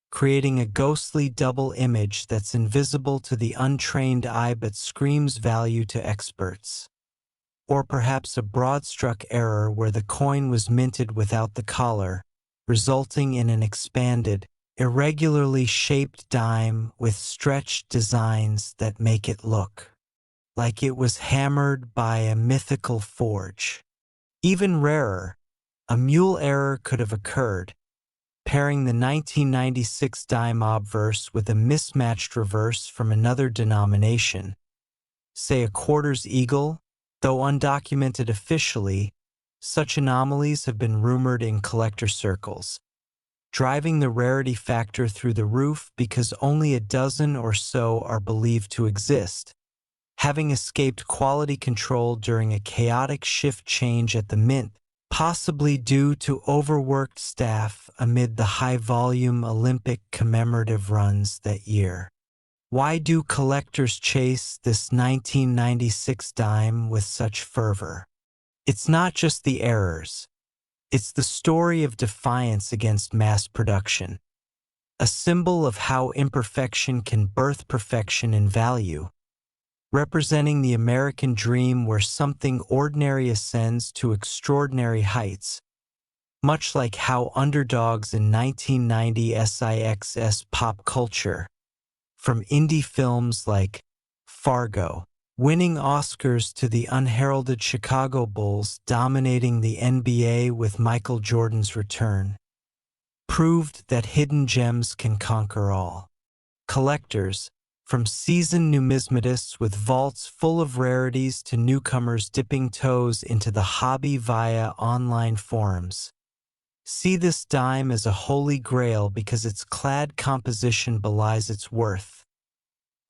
creating a ghostly double image that's invisible to the untrained eye but screams value to experts. Or perhaps a broadstruck error where the coin was minted without the collar, resulting in an expanded, irregularly shaped dime with stretched designs that make it look like it was hammered by a mythical forge. Even rarer, a mule error could have occurred, pairing the 1996 dime obverse with a mismatched reverse from another denomination, say a quarters eagle. Though undocumented officially, such anomalies have been rumored in collector circles, driving the rarity factor through the roof because only a dozen or so are believed to exist, having escaped quality control during a chaotic shift change at the mint, possibly due to overworked staff amid the high-volume Olympic commemorative runs that year. Why do collectors chase this 1996 dime with such fervor? It's not just the errors. It's the story of defiance against mass production, a symbol of how imperfection can birth perfection in value, representing the American dream where something ordinary ascends to extraordinary heights, much like how underdogs in 1990 SIX's pop culture From indie films like Fargo, winning Oscars, to the unheralded Chicago Bulls dominating the NBA with Michael Jordan's return, proved that hidden gems can conquer all. Collectors, from seasoned numismatists with vaults full of rarities to newcomers dipping toes into the hobby via online forums, see this dime as a holy grail because its clad composition belies its worth.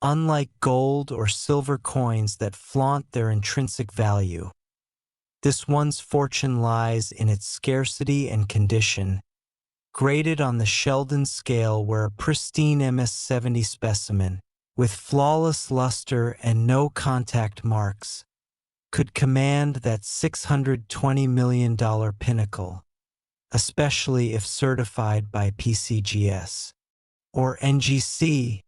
Unlike gold or silver coins that flaunt their intrinsic value, this one's fortune lies in its scarcity and condition, graded on the Sheldon scale, where a pristine MS-70 specimen, with flawless luster and no contact marks, could command that $620 million pinnacle, especially if certified by PCGS or NGC,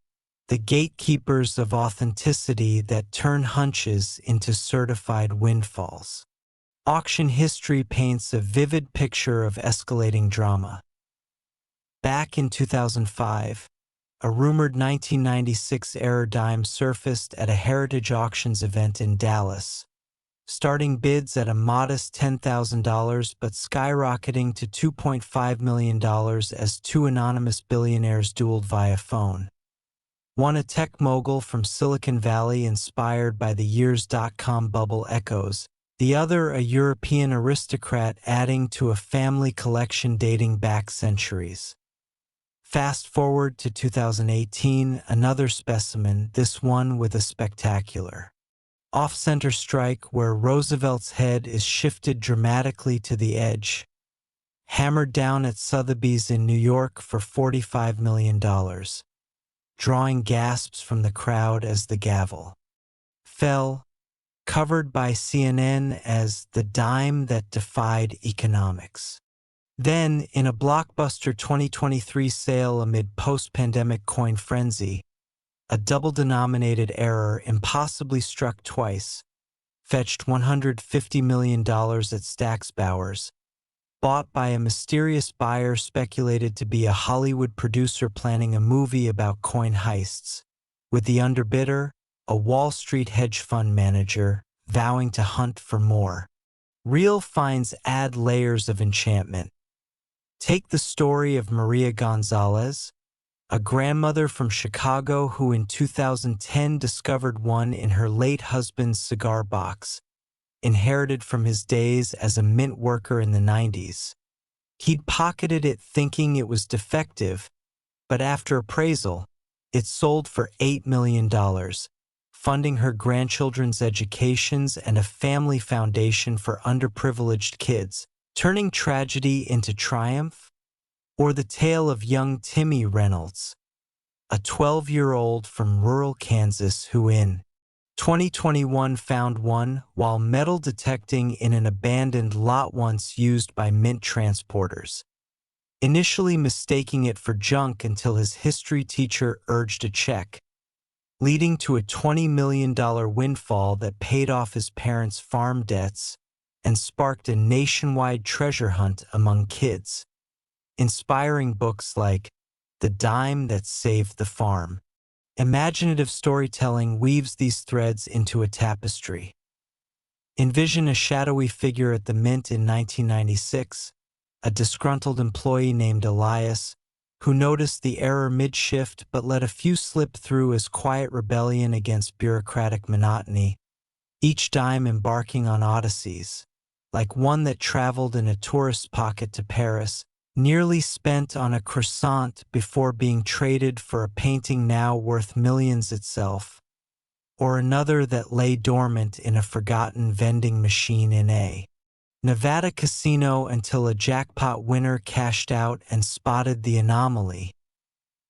the gatekeepers of authenticity that turn hunches into certified windfalls. Auction history paints a vivid picture of escalating drama. Back in 2005, a rumored 1996 error dime surfaced at a Heritage Auctions event in Dallas, starting bids at a modest $10,000 but skyrocketing to $2.5 million as two anonymous billionaires dueled via phone. One a tech mogul from Silicon Valley inspired by the year's dot-com bubble echoes, the other a European aristocrat adding to a family collection dating back centuries. Fast forward to 2018, another specimen, this one with a spectacular off-center strike where Roosevelt's head is shifted dramatically to the edge, hammered down at Sotheby's in New York for $45 million. Drawing gasps from the crowd as the gavel fell, covered by CNN as the dime that defied economics. Then, in a blockbuster 2023 sale amid post-pandemic coin frenzy, a double-denominated error impossibly struck twice, fetched $150 million at Stack's Bowers, bought by a mysterious buyer speculated to be a Hollywood producer planning a movie about coin heists, with the underbidder, a Wall Street hedge fund manager, vowing to hunt for more. Real finds add layers of enchantment. Take the story of Maria Gonzalez, a grandmother from Chicago who in 2010 discovered one in her late husband's cigar box, inherited from his days as a mint worker in the 90s. He'd pocketed it thinking it was defective, but after appraisal, it sold for $8 million, funding her grandchildren's educations and a family foundation for underprivileged kids, turning tragedy into triumph. Or the tale of young Timmy Reynolds, a 12-year-old from rural Kansas who in 2021 found one while metal detecting in an abandoned lot once used by mint transporters, initially mistaking it for junk until his history teacher urged a check, leading to a $20 million windfall that paid off his parents' farm debts and sparked a nationwide treasure hunt among kids. Inspiring books like The Dime That Saved the Farm. Imaginative storytelling weaves these threads into a tapestry. Envision a shadowy figure at the mint in 1996, a disgruntled employee named Elias, who noticed the error mid-shift but let a few slip through as quiet rebellion against bureaucratic monotony, each dime embarking on odysseys, like one that traveled in a tourist's pocket to Paris, nearly spent on a croissant before being traded for a painting now worth millions itself, or another that lay dormant in a forgotten vending machine in a Nevada casino until a jackpot winner cashed out and spotted the anomaly,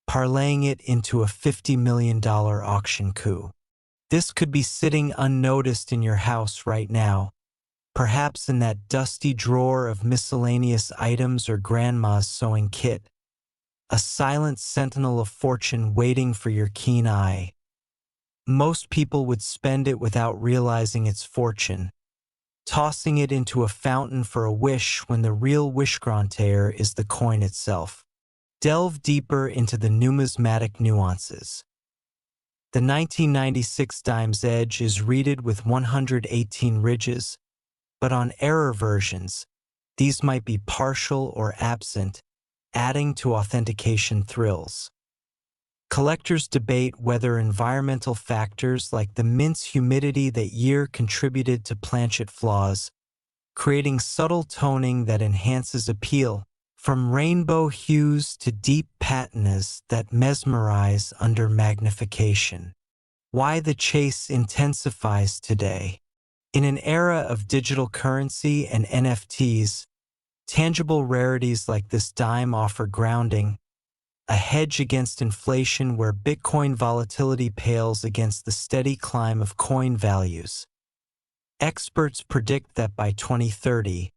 parlaying it into a $50 million auction coup. This could be sitting unnoticed in your house right now, perhaps in that dusty drawer of miscellaneous items or grandma's sewing kit, a silent sentinel of fortune waiting for your keen eye. Most people would spend it without realizing its fortune, tossing it into a fountain for a wish when the real wish-granter is the coin itself. Delve deeper into the numismatic nuances. The 1996 dime's edge is reeded with 118 ridges, but on error versions, these might be partial or absent, adding to authentication thrills. Collectors debate whether environmental factors like the mint's humidity that year contributed to planchet flaws, creating subtle toning that enhances appeal, from rainbow hues to deep patinas that mesmerize under magnification. Why the chase intensifies today. In an era of digital currency and NFTs, tangible rarities like this dime offer grounding, a hedge against inflation where Bitcoin volatility pales against the steady climb of coin values. Experts predict that by 2030,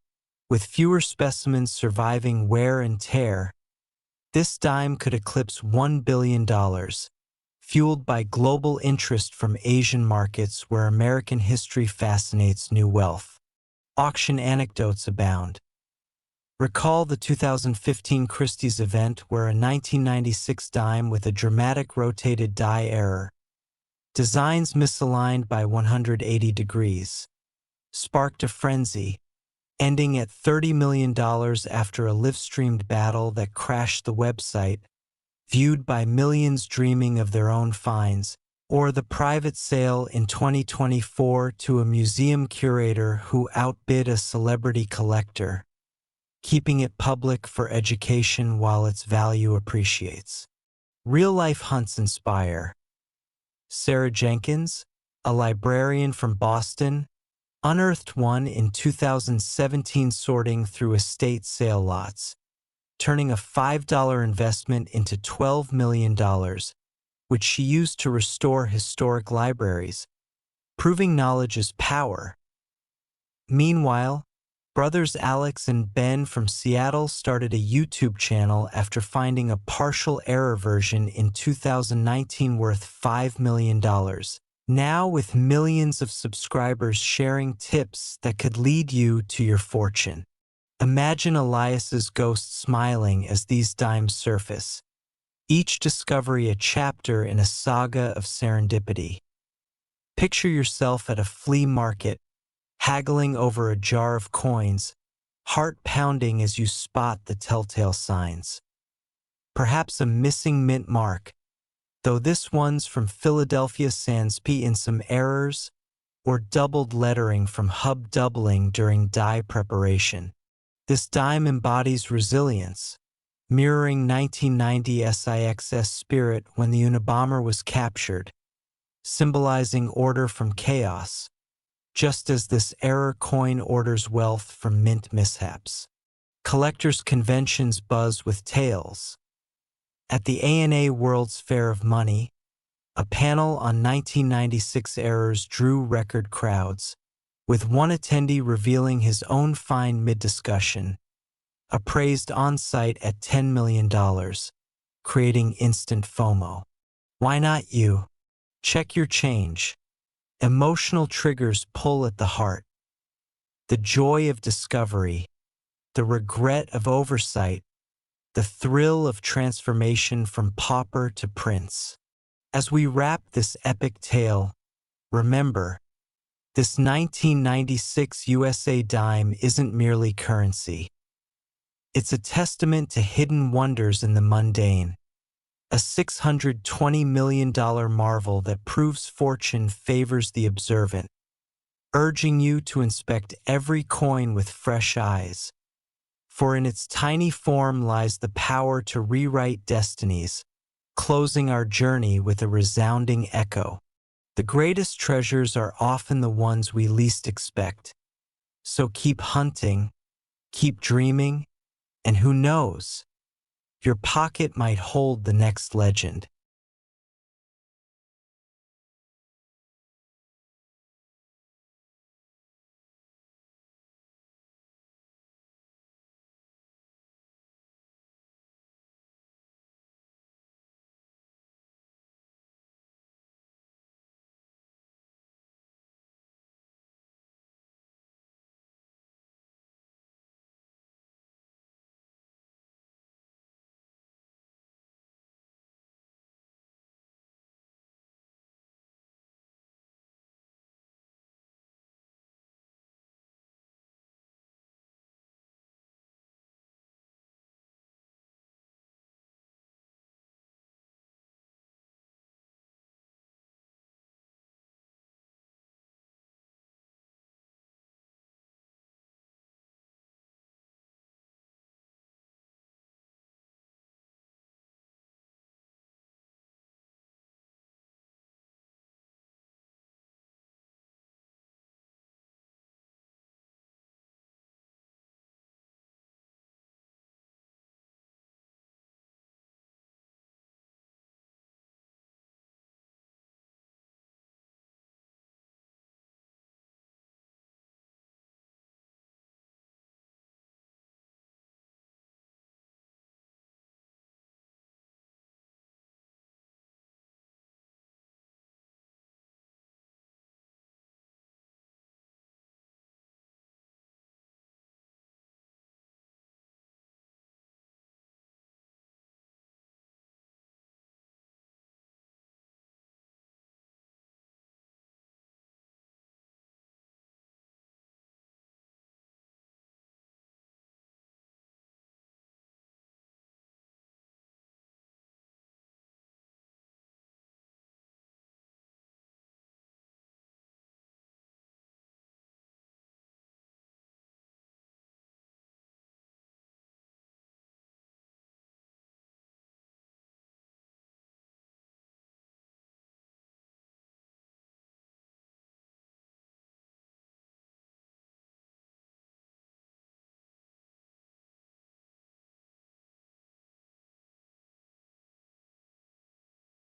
with fewer specimens surviving wear and tear, this dime could eclipse $1 billion, fueled by global interest from Asian markets where American history fascinates new wealth. Auction anecdotes abound. Recall the 2015 Christie's event where a 1996 dime with a dramatic rotated die error, designs misaligned by 180 degrees, sparked a frenzy, ending at $30 million after a live-streamed battle that crashed the website, viewed by millions dreaming of their own finds, or the private sale in 2024 to a museum curator who outbid a celebrity collector, keeping it public for education while its value appreciates. Real-life hunts inspire. Sarah Jenkins, a librarian from Boston, unearthed one in 2017 sorting through estate sale lots, turning a $5 investment into $12 million, which she used to restore historic libraries, proving knowledge is power. Meanwhile, brothers Alex and Ben from Seattle started a YouTube channel after finding a partial error version in 2019 worth $5 million. Now with millions of subscribers sharing tips that could lead you to your fortune. Imagine Elias's ghost smiling as these dimes surface, each discovery a chapter in a saga of serendipity. Picture yourself at a flea market, haggling over a jar of coins, heart pounding as you spot the telltale signs. Perhaps a missing mint mark, though this one's from Philadelphia Sanspi in some errors, or doubled lettering from hub doubling during die preparation. This dime embodies resilience, mirroring 1990 SIX's spirit when the Unabomber was captured, symbolizing order from chaos, just as this error coin orders wealth from mint mishaps. Collectors' conventions buzz with tales. At the ANA World's Fair of Money, a panel on 1996 errors drew record crowds, with one attendee revealing his own find mid-discussion, appraised on-site at $10 million, creating instant FOMO. Why not you? Check your change. Emotional triggers pull at the heart. The joy of discovery, the regret of oversight, the thrill of transformation from pauper to prince. As we wrap this epic tale, remember, this 1996 USA dime isn't merely currency. It's a testament to hidden wonders in the mundane, a $620 million marvel that proves fortune favors the observant, urging you to inspect every coin with fresh eyes. For in its tiny form lies the power to rewrite destinies, closing our journey with a resounding echo. The greatest treasures are often the ones we least expect. So keep hunting, keep dreaming, and who knows, your pocket might hold the next legend.